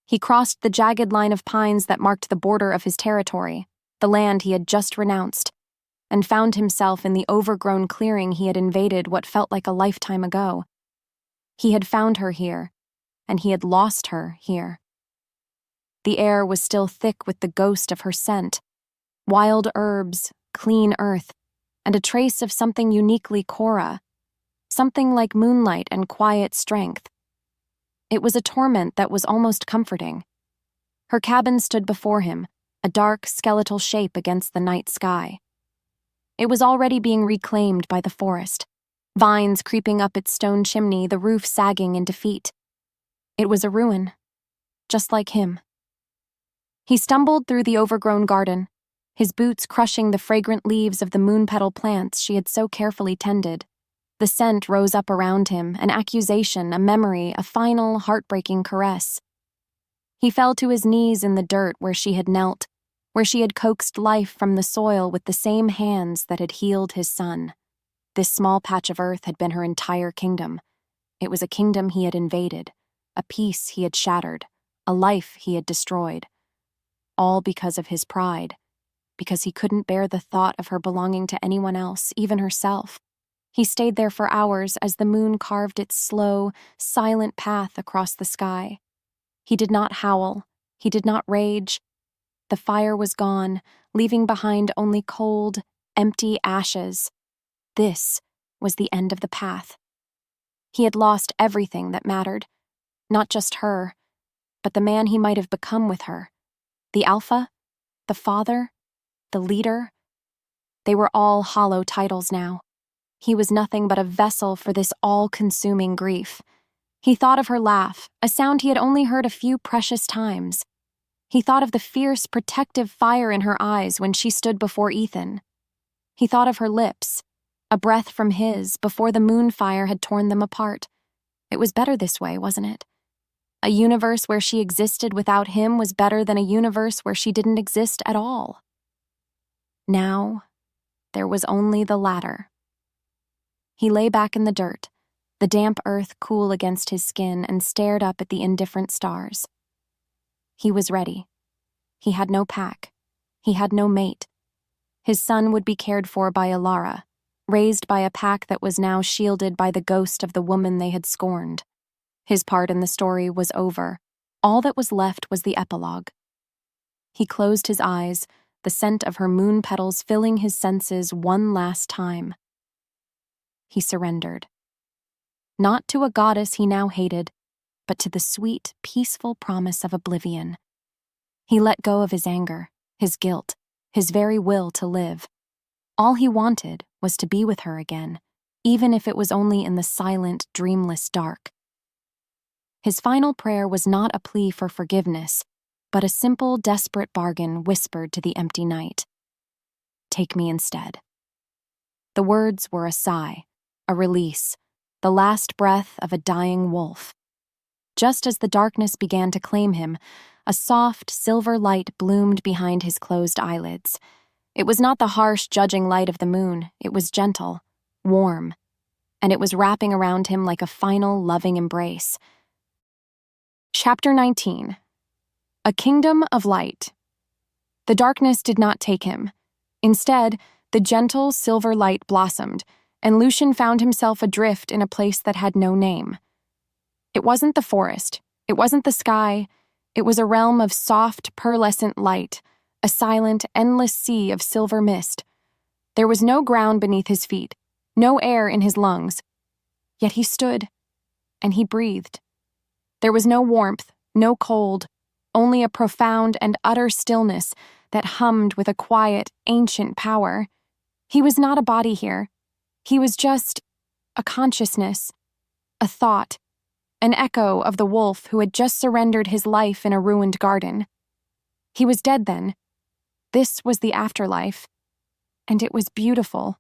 He crossed the jagged line of pines that marked the border of his territory, the land he had just renounced, and found himself in the overgrown clearing he had invaded what felt like a lifetime ago. He had found her here, and he had lost her here. The air was still thick with the ghost of her scent, wild herbs, clean earth, and a trace of something uniquely Cora, something like moonlight and quiet strength. It was a torment that was almost comforting. Her cabin stood before him, a dark, skeletal shape against the night sky. It was already being reclaimed by the forest, vines creeping up its stone chimney, the roof sagging in defeat. It was a ruin, just like him. He stumbled through the overgrown garden, his boots crushing the fragrant leaves of the moon-petal plants she had so carefully tended. The scent rose up around him, an accusation, a memory, a final, heartbreaking caress. He fell to his knees in the dirt where she had knelt, where she had coaxed life from the soil with the same hands that had healed his son. This small patch of earth had been her entire kingdom. It was a kingdom he had invaded, a peace he had shattered, a life he had destroyed. All because of his pride, because he couldn't bear the thought of her belonging to anyone else, even herself. He stayed there for hours as the moon carved its slow, silent path across the sky. He did not howl. He did not rage. The fire was gone, leaving behind only cold, empty ashes. This was the end of the path. He had lost everything that mattered, not just her, but the man he might have become with her. The alpha, the father, the leader. They were all hollow titles now. He was nothing but a vessel for this all-consuming grief. He thought of her laugh, a sound he had only heard a few precious times. He thought of the fierce, protective fire in her eyes when she stood before Ethan. He thought of her lips, a breath from his before the moon fire had torn them apart. It was better this way, wasn't it? A universe where she existed without him was better than a universe where she didn't exist at all. Now, there was only the latter. He lay back in the dirt, the damp earth cool against his skin, and stared up at the indifferent stars. He was ready. He had no pack. He had no mate. His son would be cared for by Alara, raised by a pack that was now shielded by the ghost of the woman they had scorned. His part in the story was over. All that was left was the epilogue. He closed his eyes, the scent of her moon petals filling his senses one last time. He surrendered. Not to a goddess he now hated, but to the sweet, peaceful promise of oblivion. He let go of his anger, his guilt, his very will to live. All he wanted was to be with her again, even if it was only in the silent, dreamless dark. His final prayer was not a plea for forgiveness, but a simple, desperate bargain whispered to the empty night. Take me instead. The words were a sigh, a release, the last breath of a dying wolf. Just as the darkness began to claim him, a soft, silver light bloomed behind his closed eyelids. It was not the harsh, judging light of the moon. It was gentle, warm, and it was wrapping around him like a final, loving embrace. Chapter 19. A Kingdom of Light. The darkness did not take him. Instead, the gentle, silver light blossomed, and Lucian found himself adrift in a place that had no name. It wasn't the forest. It wasn't the sky. It was a realm of soft, pearlescent light, a silent, endless sea of silver mist. There was no ground beneath his feet, no air in his lungs. Yet he stood, and he breathed. There was no warmth, no cold, only a profound and utter stillness that hummed with a quiet, ancient power. He was not a body here. He was just a consciousness, a thought, an echo of the wolf who had just surrendered his life in a ruined garden. He was dead then. This was the afterlife, and it was beautiful,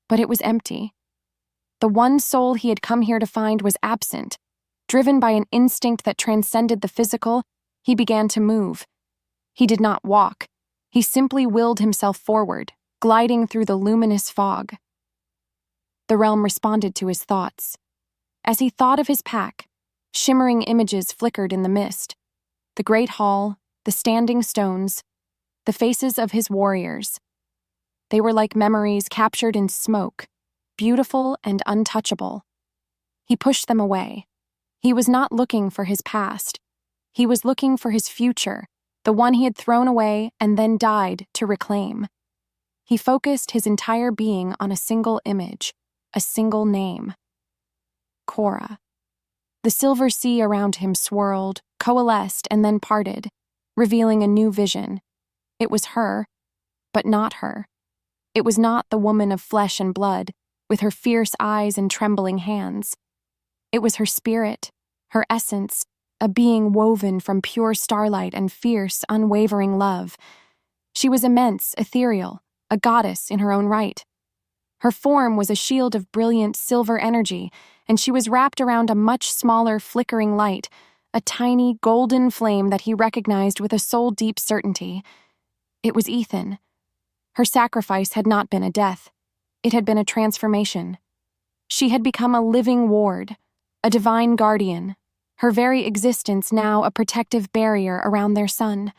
but it was empty. The one soul he had come here to find was absent. Driven by an instinct that transcended the physical, he began to move. He did not walk. He simply willed himself forward, gliding through the luminous fog. The realm responded to his thoughts. As he thought of his pack, shimmering images flickered in the mist. The great hall, the standing stones, the faces of his warriors. They were like memories captured in smoke, beautiful and untouchable. He pushed them away. He was not looking for his past. He was looking for his future, the one he had thrown away and then died to reclaim. He focused his entire being on a single image, a single name. Cora. The silver sea around him swirled, coalesced, and then parted, revealing a new vision. It was her, but not her. It was not the woman of flesh and blood, with her fierce eyes and trembling hands. It was her spirit, her essence, a being woven from pure starlight and fierce, unwavering love. She was immense, ethereal, a goddess in her own right. Her form was a shield of brilliant silver energy, and she was wrapped around a much smaller, flickering light, a tiny, golden flame that he recognized with a soul-deep certainty. It was Ethan. Her sacrifice had not been a death. It had been a transformation. She had become a living ward, a divine guardian, her very existence now a protective barrier around their son.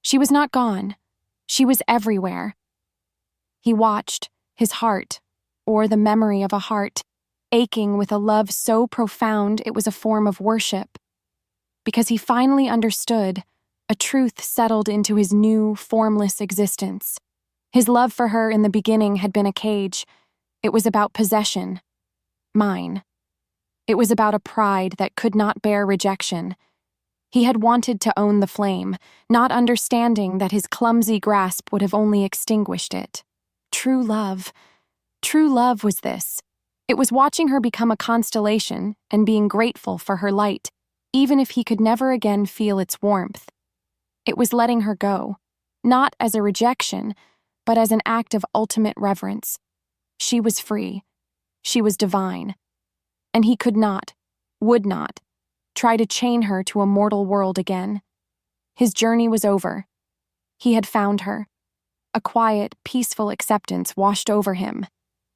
She was not gone. She was everywhere. He watched, his heart, or the memory of a heart, aching with a love so profound it was a form of worship. Because he finally understood, a truth settled into his new, formless existence. His love for her in the beginning had been a cage. It was about possession. Mine. It was about a pride that could not bear rejection. He had wanted to own the flame, not understanding that his clumsy grasp would have only extinguished it. True love was this. It was watching her become a constellation and being grateful for her light, even if he could never again feel its warmth. It was letting her go, not as a rejection, but as an act of ultimate reverence. She was free. She was divine. And he could not, would not, try to chain her to a mortal world again. His journey was over. He had found her. A quiet, peaceful acceptance washed over him.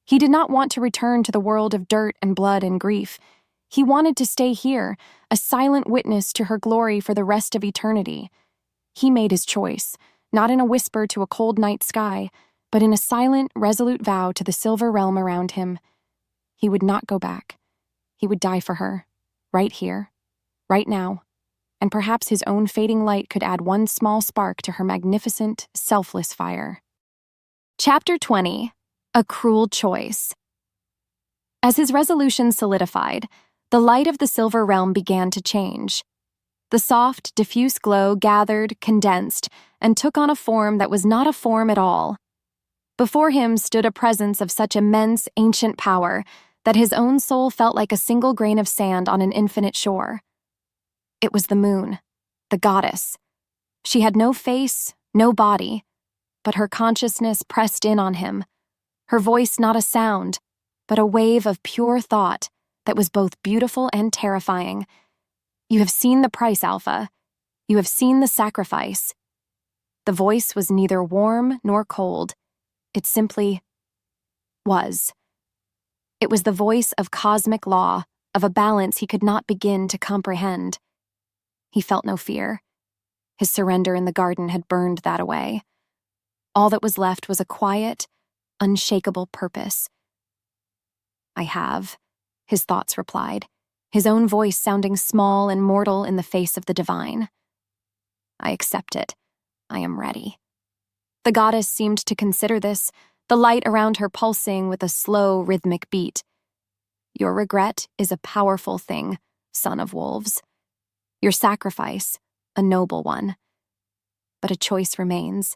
He did not want to return to the world of dirt and blood and grief. He wanted to stay here, a silent witness to her glory for the rest of eternity. He made his choice, not in a whisper to a cold night sky, but in a silent, resolute vow to the silver realm around him. He would not go back. He would die for her, right here, right now, and perhaps his own fading light could add one small spark to her magnificent, selfless fire. Chapter 20. A Cruel Choice. As his resolution solidified, the light of the silver realm began to change. The soft, diffuse glow gathered, condensed, and took on a form that was not a form at all. Before him stood a presence of such immense, ancient power that his own soul felt like a single grain of sand on an infinite shore. It was the moon, the goddess. She had no face, no body, but her consciousness pressed in on him, her voice not a sound, but a wave of pure thought that was both beautiful and terrifying. You have seen the price, Alpha. You have seen the sacrifice. The voice was neither warm nor cold. It simply was. It was the voice of cosmic law, of a balance he could not begin to comprehend. He felt no fear. His surrender in the garden had burned that away. All that was left was a quiet, unshakable purpose. I have, his thoughts replied, his own voice sounding small and mortal in the face of the divine. I accept it. I am ready. The goddess seemed to consider this, the light around her pulsing with a slow, rhythmic beat. Your regret is a powerful thing, son of wolves. Your sacrifice, a noble one. But a choice remains.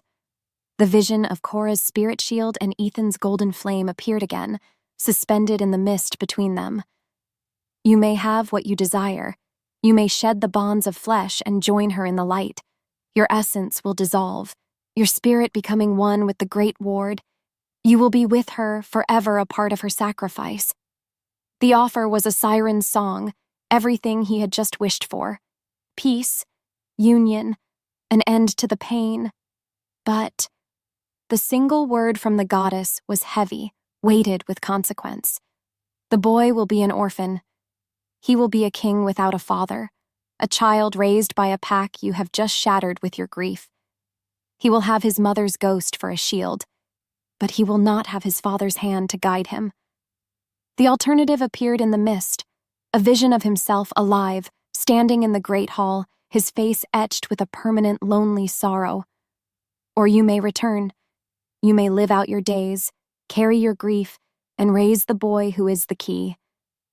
The vision of Cora's spirit shield and Ethan's golden flame appeared again, suspended in the mist between them. You may have what you desire. You may shed the bonds of flesh and join her in the light. Your essence will dissolve, your spirit becoming one with the great ward. You will be with her, forever a part of her sacrifice. The offer was a siren's song, everything he had just wished for. Peace, union, an end to the pain. But the single word from the goddess was heavy, weighted with consequence. The boy will be an orphan. He will be a king without a father, a child raised by a pack you have just shattered with your grief. He will have his mother's ghost for a shield, but he will not have his father's hand to guide him. The alternative appeared in the mist, a vision of himself alive, standing in the great hall, his face etched with a permanent lonely sorrow. Or you may return. You may live out your days, carry your grief, and raise the boy who is the key.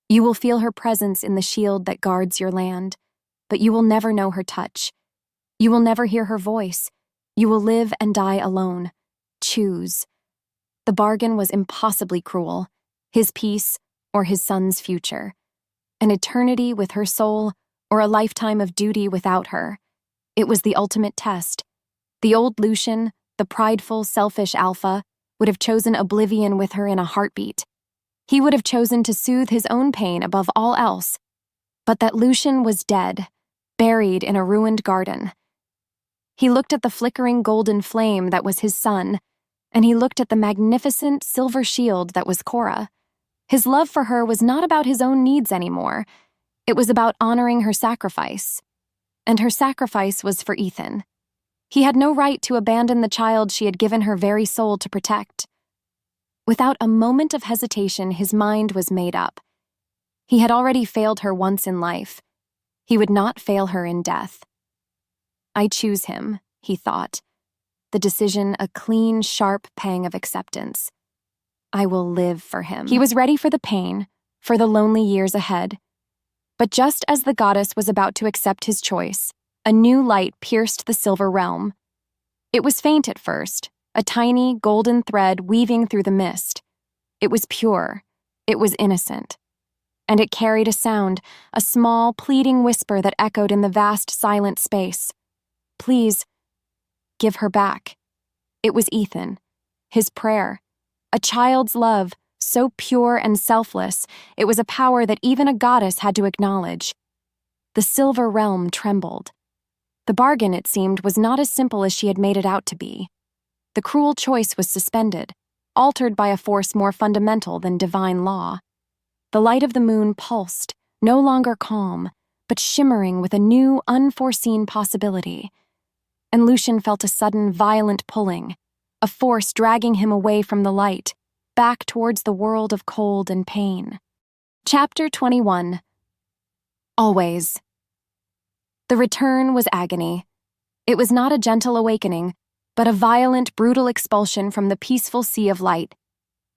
You will feel her presence in the shield that guards your land, but you will never know her touch. You will never hear her voice. You will live and die alone. Choose. The bargain was impossibly cruel. His peace or his son's future. An eternity with her soul or a lifetime of duty without her. It was the ultimate test. The old Lucian, the prideful, selfish Alpha, would have chosen oblivion with her in a heartbeat. He would have chosen to soothe his own pain above all else. But that Lucian was dead, buried in a ruined garden. He looked at the flickering golden flame that was his son, and he looked at the magnificent silver shield that was Cora. His love for her was not about his own needs anymore. It was about honoring her sacrifice. And her sacrifice was for Ethan. He had no right to abandon the child she had given her very soul to protect. Without a moment of hesitation, his mind was made up. He had already failed her once in life. He would not fail her in death. I choose him, he thought. The decision a clean, sharp pang of acceptance. I will live for him. He was ready for the pain, for the lonely years ahead. But just as the goddess was about to accept his choice, a new light pierced the silver realm. It was faint at first, a tiny golden thread weaving through the mist. It was pure. It was innocent. And it carried a sound, a small, pleading whisper that echoed in the vast, silent space. Please, give her back. It was Ethan, his prayer, a child's love, so pure and selfless, it was a power that even a goddess had to acknowledge. The silver realm trembled. The bargain, it seemed, was not as simple as she had made it out to be. The cruel choice was suspended, altered by a force more fundamental than divine law. The light of the moon pulsed, no longer calm, but shimmering with a new, unforeseen possibility. And Lucian felt a sudden, violent pulling, a force dragging him away from the light, back towards the world of cold and pain. Chapter 21. Always. The return was agony. It was not a gentle awakening, but a violent, brutal expulsion from the peaceful sea of light.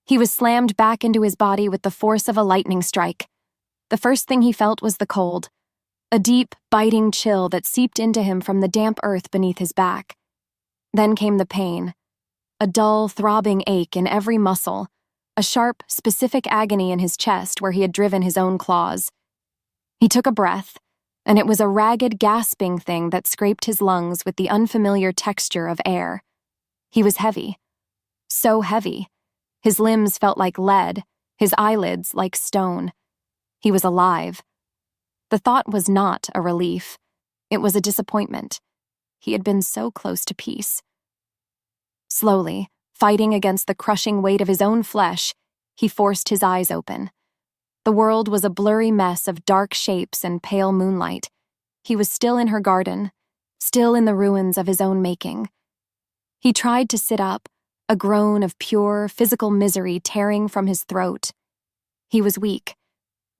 He was slammed back into his body with the force of a lightning strike. The first thing he felt was the cold, a deep, biting chill that seeped into him from the damp earth beneath his back. Then came the pain, a dull, throbbing ache in every muscle, a sharp, specific agony in his chest where he had driven his own claws. He took a breath, and it was a ragged, gasping thing that scraped his lungs with the unfamiliar texture of air. He was heavy. So heavy. His limbs felt like lead, his eyelids like stone. He was alive. The thought was not a relief. It was a disappointment. He had been so close to peace. Slowly, fighting against the crushing weight of his own flesh, he forced his eyes open. The world was a blurry mess of dark shapes and pale moonlight. He was still in her garden, still in the ruins of his own making. He tried to sit up, a groan of pure, physical misery tearing from his throat. He was weak,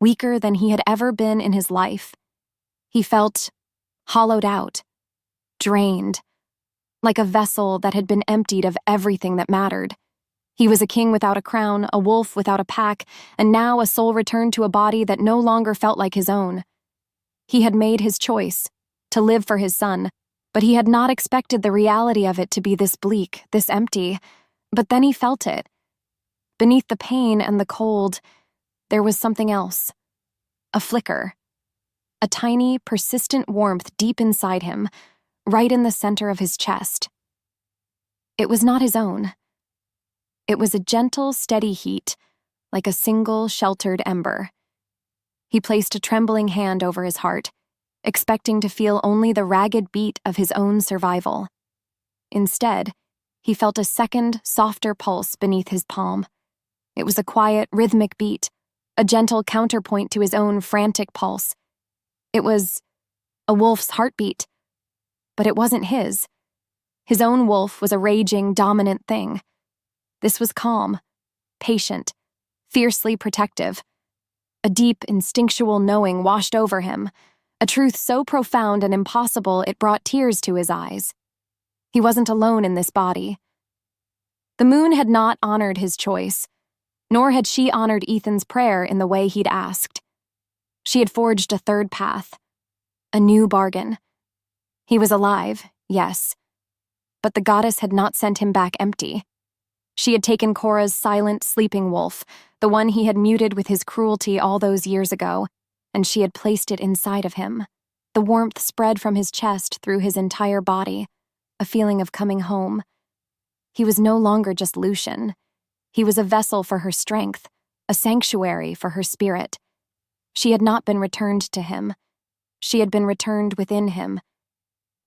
weaker than he had ever been in his life. He felt hollowed out, drained, like a vessel that had been emptied of everything that mattered. He was a king without a crown, a wolf without a pack, and now a soul returned to a body that no longer felt like his own. He had made his choice, to live for his son, but he had not expected the reality of it to be this bleak, this empty. But then he felt it. Beneath the pain and the cold, there was something else. A flicker. A tiny, persistent warmth deep inside him, right in the center of his chest. It was not his own. It was a gentle, steady heat, like a single, sheltered ember. He placed a trembling hand over his heart, expecting to feel only the ragged beat of his own survival. Instead, he felt a second, softer pulse beneath his palm. It was a quiet, rhythmic beat, a gentle counterpoint to his own frantic pulse. It was a wolf's heartbeat, but it wasn't his. His own wolf was a raging, dominant thing. This was calm, patient, fiercely protective. A deep, instinctual knowing washed over him, a truth so profound and impossible it brought tears to his eyes. He wasn't alone in this body. The moon had not honored his choice, nor had she honored Ethan's prayer in the way he'd asked. She had forged a third path, a new bargain. He was alive, yes, but the goddess had not sent him back empty. She had taken Cora's silent, sleeping wolf, the one he had muted with his cruelty all those years ago, and she had placed it inside of him. The warmth spread from his chest through his entire body, a feeling of coming home. He was no longer just Lucian. He was a vessel for her strength, a sanctuary for her spirit. She had not been returned to him. She had been returned within him.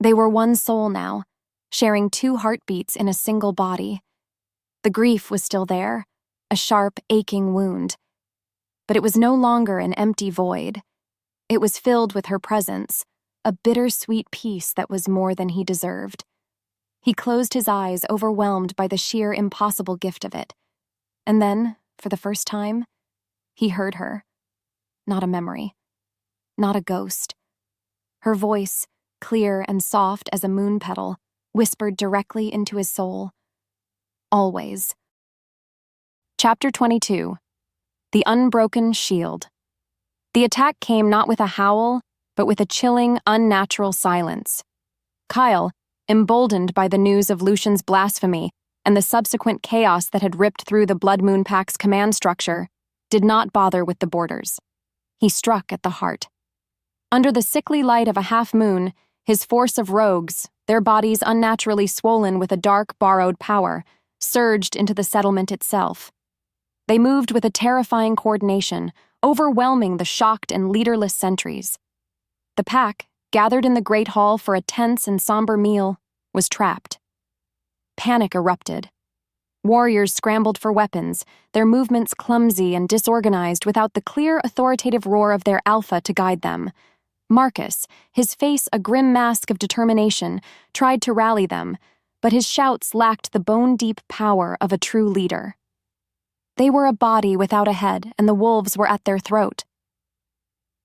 They were one soul now, sharing two heartbeats in a single body. The grief was still there, a sharp, aching wound. But it was no longer an empty void. It was filled with her presence, a bittersweet peace that was more than he deserved. He closed his eyes, overwhelmed by the sheer impossible gift of it. And then, for the first time, he heard her. Not a memory. Not a ghost. Her voice, clear and soft as a moon petal, whispered directly into his soul. Always. Chapter 22. The Unbroken Shield. The attack came not with a howl, but with a chilling, unnatural silence. Kyle, emboldened by the news of Lucian's blasphemy and the subsequent chaos that had ripped through the Blood Moon Pack's command structure, did not bother with the borders. He struck at the heart. Under the sickly light of a half-moon, his force of rogues, their bodies unnaturally swollen with a dark, borrowed power, surged into the settlement itself. They moved with a terrifying coordination, overwhelming the shocked and leaderless sentries. The The pack, gathered in the great hall for a tense and somber meal, was trapped. Panic erupted. Warriors scrambled for weapons, their movements clumsy and disorganized without the clear, authoritative roar of their alpha to guide them. Marcus, his face a grim mask of determination, tried to rally them, but his shouts lacked the bone-deep power of a true leader. They were a body without a head, and the wolves were at their throat.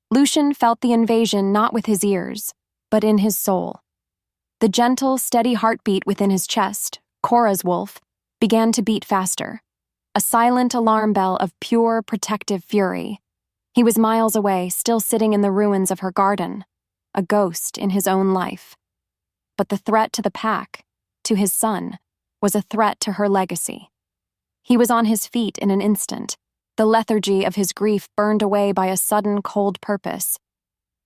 Lucian felt the invasion not with his ears, but in his soul. The gentle, steady heartbeat within his chest, Cora's wolf, began to beat faster, a silent alarm bell of pure, protective fury. He was miles away, still sitting in the ruins of her garden, a ghost in his own life. But the threat to the pack, to his son, was a threat to her legacy. He was on his feet in an instant, the lethargy of his grief burned away by a sudden cold purpose.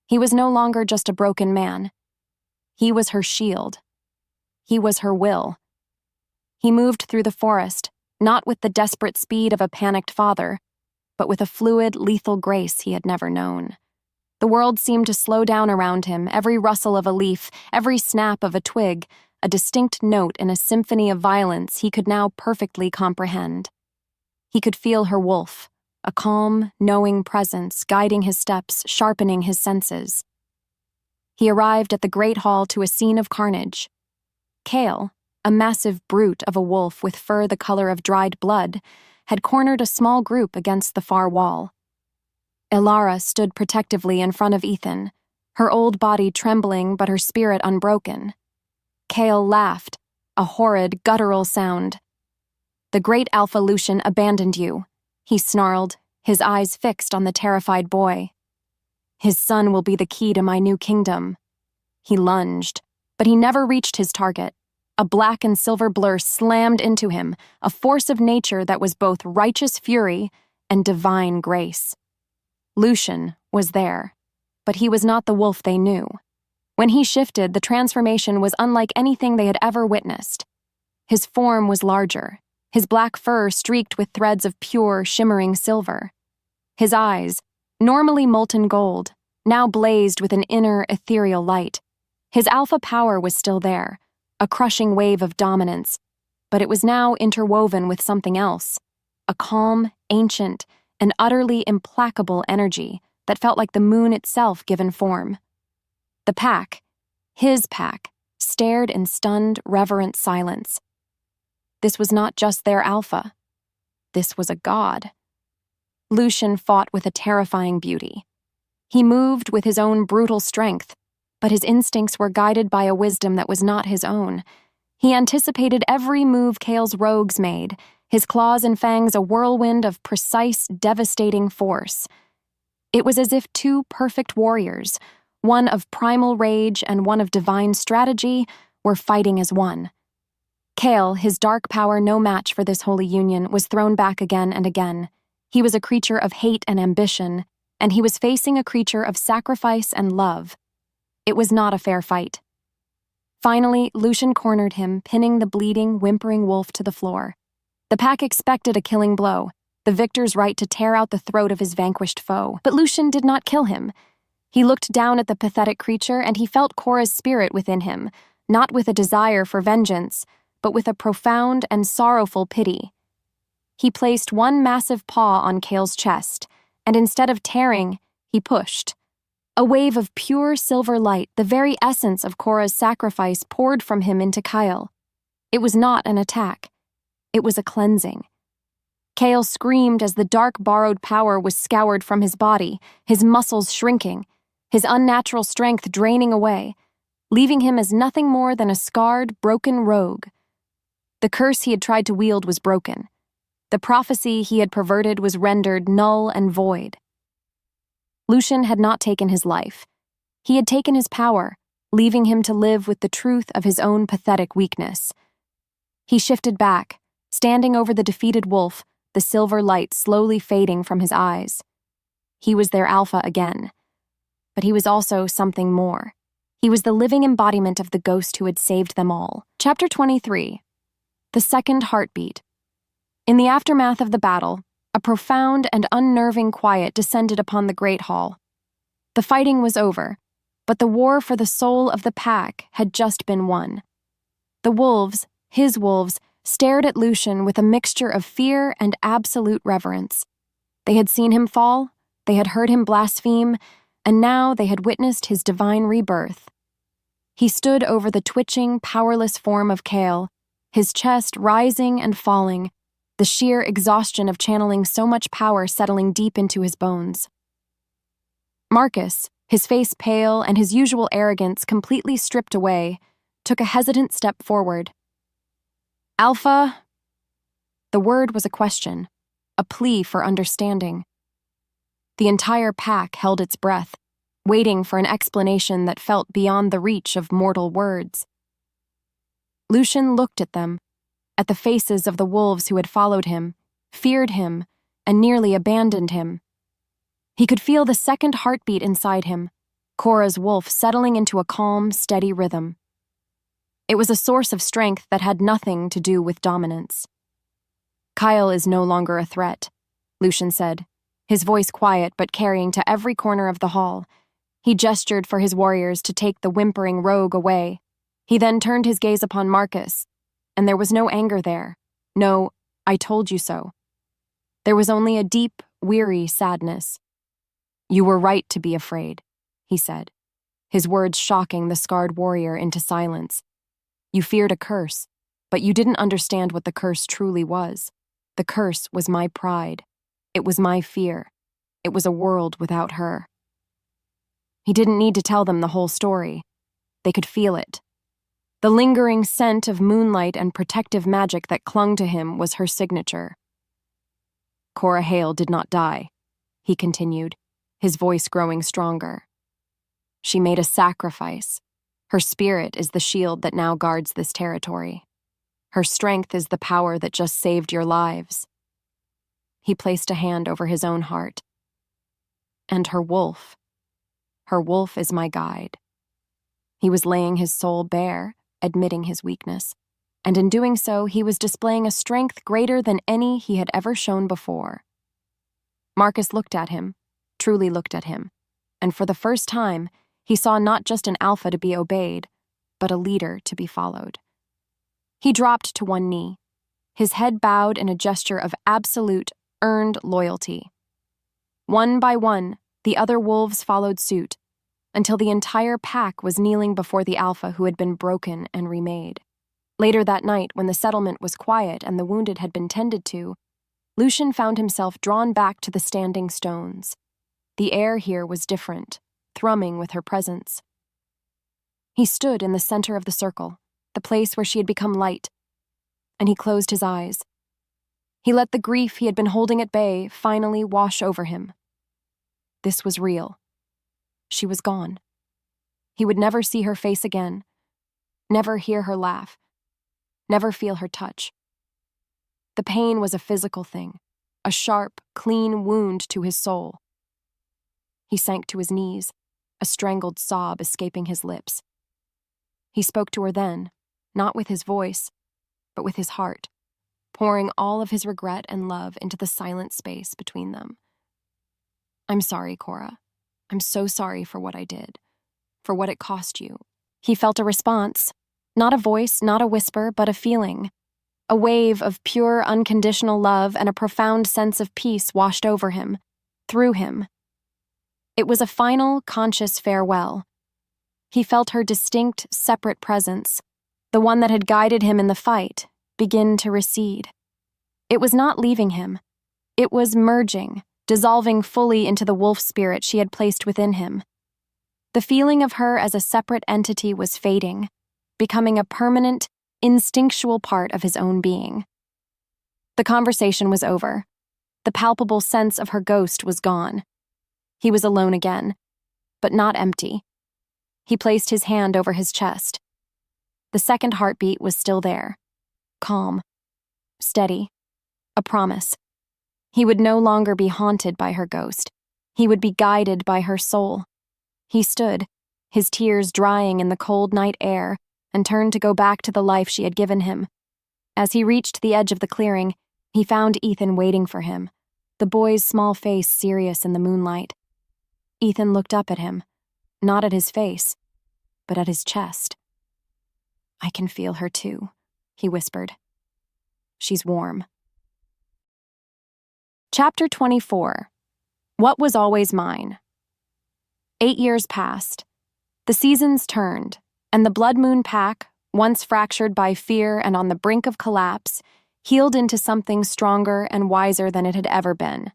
He was no longer just a broken man. He was her shield. He was her will. He moved through the forest, not with the desperate speed of a panicked father, but with a fluid, lethal grace he had never known. The world seemed to slow down around him, every rustle of a leaf, every snap of a twig, a distinct note in a symphony of violence he could now perfectly comprehend. He could feel her wolf, a calm, knowing presence guiding his steps, sharpening his senses. He arrived at the great hall to a scene of carnage. Kale, a massive brute of a wolf with fur the color of dried blood, had cornered a small group against the far wall. Ilara stood protectively in front of Ethan, her old body trembling but her spirit unbroken. Kale laughed, a horrid, guttural sound. "The great Alpha Lucian abandoned you," he snarled, his eyes fixed on the terrified boy. "His son will be the key to my new kingdom." He lunged, but he never reached his target. A black and silver blur slammed into him, a force of nature that was both righteous fury and divine grace. Lucian was there, but he was not the wolf they knew. When he shifted, the transformation was unlike anything they had ever witnessed. His form was larger, his black fur streaked with threads of pure, shimmering silver. His eyes, normally molten gold, now blazed with an inner, ethereal light. His alpha power was still there, a crushing wave of dominance, but it was now interwoven with something else, a calm, ancient, and utterly implacable energy that felt like the moon itself given form. The pack, his pack, stared in stunned, reverent silence. This was not just their alpha. This was a god. Lucian fought with a terrifying beauty. He moved with his own brutal strength, but his instincts were guided by a wisdom that was not his own. He anticipated every move Kale's rogues made, his claws and fangs a whirlwind of precise, devastating force. It was as if two perfect warriors, one of primal rage and one of divine strategy, were fighting as one. Kale, his dark power no match for this holy union, was thrown back again and again. He was a creature of hate and ambition, and he was facing a creature of sacrifice and love. It was not a fair fight. Finally, Lucian cornered him, pinning the bleeding, whimpering wolf to the floor. The pack expected a killing blow, the victor's right to tear out the throat of his vanquished foe, but Lucian did not kill him. He looked down at the pathetic creature, and he felt Cora's spirit within him, not with a desire for vengeance, but with a profound and sorrowful pity. He placed one massive paw on Kale's chest, and instead of tearing, he pushed. A wave of pure silver light, the very essence of Cora's sacrifice, poured from him into Kyle. It was not an attack. It was a cleansing. Kale screamed as the dark borrowed power was scoured from his body, his muscles shrinking, his unnatural strength draining away, leaving him as nothing more than a scarred, broken rogue. The curse he had tried to wield was broken. The prophecy he had perverted was rendered null and void. Lucian had not taken his life. He had taken his power, leaving him to live with the truth of his own pathetic weakness. He shifted back, standing over the defeated wolf, the silver light slowly fading from his eyes. He was their alpha again. But he was also something more. He was the living embodiment of the ghost who had saved them all. Chapter 23. The Second Heartbeat. In the aftermath of the battle, a profound and unnerving quiet descended upon the great hall. The fighting was over, But the war for the soul of the pack had just been won. The wolves, his wolves, stared at Lucian with a mixture of fear and absolute reverence. They had seen him fall, they had heard him blaspheme, and now they had witnessed his divine rebirth. He stood over the twitching, powerless form of Kale, his chest rising and falling, the sheer exhaustion of channeling so much power settling deep into his bones. Marcus, his face pale and his usual arrogance completely stripped away, took a hesitant step forward. "Alpha?" The word was a question, a plea for understanding. The entire pack held its breath, waiting for an explanation that felt beyond the reach of mortal words. Lucian looked at them, at the faces of the wolves who had followed him, feared him, and nearly abandoned him. He could feel the second heartbeat inside him, Cora's wolf settling into a calm, steady rhythm. It was a source of strength that had nothing to do with dominance. "Kyle is no longer a threat," Lucian said, his voice quiet but carrying to every corner of the hall. He gestured for his warriors to take the whimpering rogue away. He then turned his gaze upon Marcus, and there was no anger there, no, "I told you so." There was only a deep, weary sadness. "You were right to be afraid," he said, his words shocking the scarred warrior into silence. "You feared a curse, but you didn't understand what the curse truly was. The curse was my pride. It was my fear. It was a world without her." He didn't need to tell them the whole story. They could feel it. The lingering scent of moonlight and protective magic that clung to him was her signature. "Cora Hale did not die," he continued, his voice growing stronger. "She made a sacrifice. Her spirit is the shield that now guards this territory. Her strength is the power that just saved your lives." He placed a hand over his own heart. "And her wolf is my guide." He was laying his soul bare, admitting his weakness, and in doing so he was displaying a strength greater than any he had ever shown before. Marcus looked at him, truly looked at him, and for the first time he saw not just an alpha to be obeyed, but a leader to be followed. He dropped to one knee, his head bowed in a gesture of absolute, earned loyalty. One by one, the other wolves followed suit, until the entire pack was kneeling before the alpha who had been broken and remade. Later that night, when the settlement was quiet and the wounded had been tended to, Lucian found himself drawn back to the standing stones. The air here was different, thrumming with her presence. He stood in the center of the circle, the place where she had become light, and he closed his eyes. He let the grief he had been holding at bay finally wash over him. This was real. She was gone. He would never see her face again, never hear her laugh, never feel her touch. The pain was a physical thing, a sharp, clean wound to his soul. He sank to his knees, a strangled sob escaping his lips. He spoke to her then, not with his voice, but with his heart, pouring all of his regret and love into the silent space between them. "I'm sorry, Cora. I'm so sorry for what I did, for what it cost you." He felt a response, not a voice, not a whisper, but a feeling. A wave of pure, unconditional love and a profound sense of peace washed over him, through him. It was a final, conscious farewell. He felt her distinct, separate presence, the one that had guided him in the fight, begin to recede. It was not leaving him. It was merging, dissolving fully into the wolf spirit she had placed within him. The feeling of her as a separate entity was fading, becoming a permanent, instinctual part of his own being. The conversation was over. The palpable sense of her ghost was gone. He was alone again, but not empty. He placed his hand over his chest. The second heartbeat was still there, calm, steady, a promise. He would no longer be haunted by her ghost. He would be guided by her soul. He stood, his tears drying in the cold night air, and turned to go back to the life she had given him. As he reached the edge of the clearing, he found Ethan waiting for him, the boy's small face serious in the moonlight. Ethan looked up at him, not at his face, but at his chest. "I can feel her too," he whispered. "She's warm." Chapter 24. What Was Always Mine. 8 years passed. The seasons turned, and the Blood Moon Pack, once fractured by fear and on the brink of collapse, healed into something stronger and wiser than it had ever been.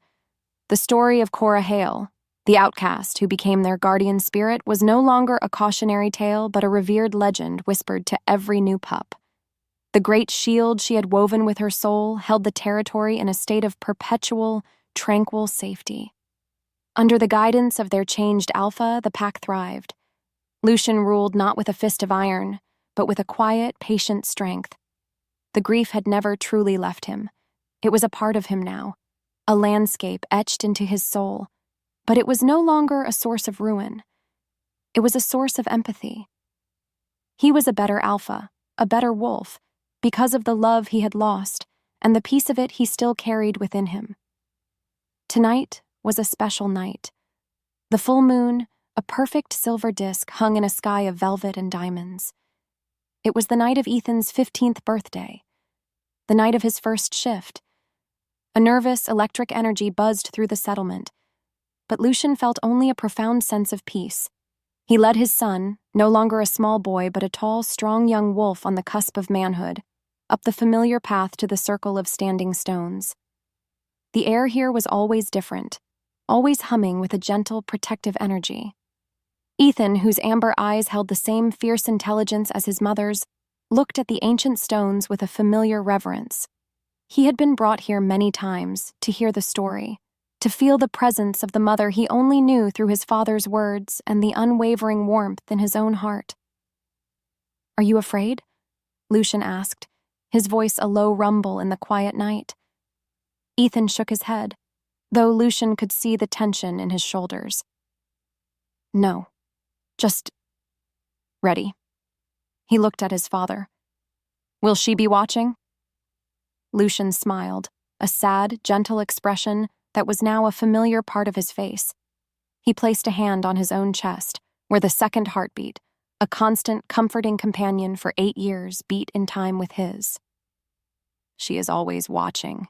The story of Cora, the outcast who became their guardian spirit, was no longer a cautionary tale but a revered legend whispered to every new pup. The great shield she had woven with her soul held the territory in a state of perpetual, tranquil safety. Under the guidance of their changed alpha, the pack thrived. Lucian ruled not with a fist of iron, but with a quiet, patient strength. The grief had never truly left him. It was a part of him now, a landscape etched into his soul. But it was no longer a source of ruin. It was a source of empathy. He was a better alpha, a better wolf, because of the love he had lost and the piece of it he still carried within him. Tonight was a special night. The full moon, a perfect silver disk, hung in a sky of velvet and diamonds. It was the night of Ethan's 15th birthday, the night of his first shift. A nervous, electric energy buzzed through the settlement, but Lucian felt only a profound sense of peace. He led his son, no longer a small boy but a tall, strong young wolf on the cusp of manhood, up the familiar path to the circle of standing stones. The air here was always different, always humming with a gentle, protective energy. Ethan, whose amber eyes held the same fierce intelligence as his mother's, looked at the ancient stones with a familiar reverence. He had been brought here many times to hear the story, to feel the presence of the mother he only knew through his father's words and the unwavering warmth in his own heart. "Are you afraid?" Lucian asked, his voice a low rumble in the quiet night. Ethan shook his head, though Lucian could see the tension in his shoulders. "No, just ready." He looked at his father. "Will she be watching?" Lucian smiled, a sad, gentle expression that was now a familiar part of his face. He placed a hand on his own chest, where the second heartbeat, a constant, comforting companion for 8 years, beat in time with his. "She is always watching,"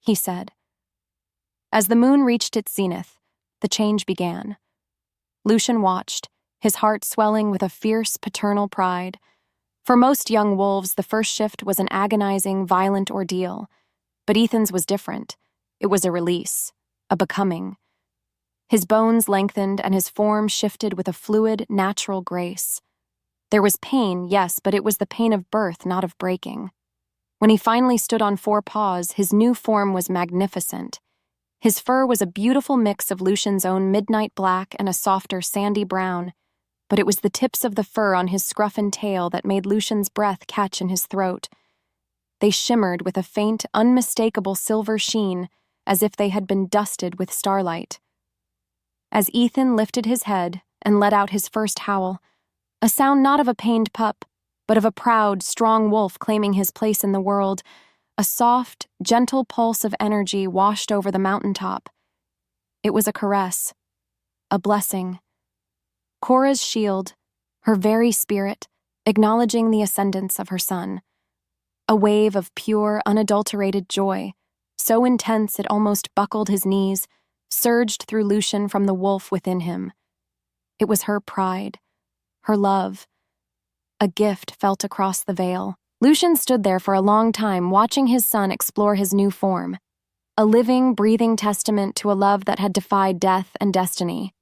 he said. As the moon reached its zenith, the change began. Lucian watched, his heart swelling with a fierce paternal pride. For most young wolves, the first shift was an agonizing, violent ordeal. But Ethan's was different. It was a release, a becoming. His bones lengthened and his form shifted with a fluid, natural grace. There was pain, yes, but it was the pain of birth, not of breaking. When he finally stood on 4 paws, his new form was magnificent. His fur was a beautiful mix of Lucian's own midnight black and a softer sandy brown, but it was the tips of the fur on his scruff and tail that made Lucian's breath catch in his throat. They shimmered with a faint, unmistakable silver sheen, as if they had been dusted with starlight. As Ethan lifted his head and let out his first howl, a sound not of a pained pup, but of a proud, strong wolf claiming his place in the world, a soft, gentle pulse of energy washed over the mountaintop. It was a caress, a blessing. Cora's shield, her very spirit, acknowledging the ascendance of her son. A wave of pure, unadulterated joy, so intense it almost buckled his knees, surged through Lucian from the wolf within him. It was her pride, her love. A gift felt across the veil. Lucian stood there for a long time, watching his son explore his new form, a living, breathing testament to a love that had defied death and destiny.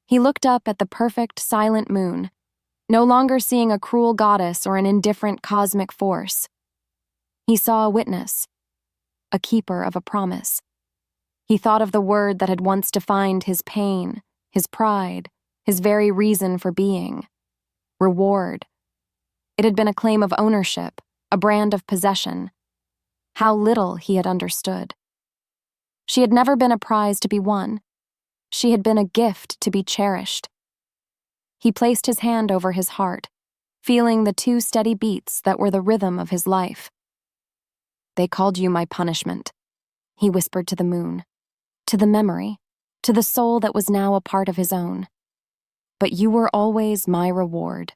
He looked up at the perfect, silent moon, no longer seeing a cruel goddess or an indifferent cosmic force. He saw a witness, a keeper of a promise. He thought of the word that had once defined his pain, his pride, his very reason for being: reward. It had been a claim of ownership, a brand of possession. How little he had understood. She had never been a prize to be won. She had been a gift to be cherished. He placed his hand over his heart, feeling the 2 steady beats that were the rhythm of his life. "They called you my punishment," he whispered to the moon, to the memory, to the soul that was now a part of his own. but you were always my reward.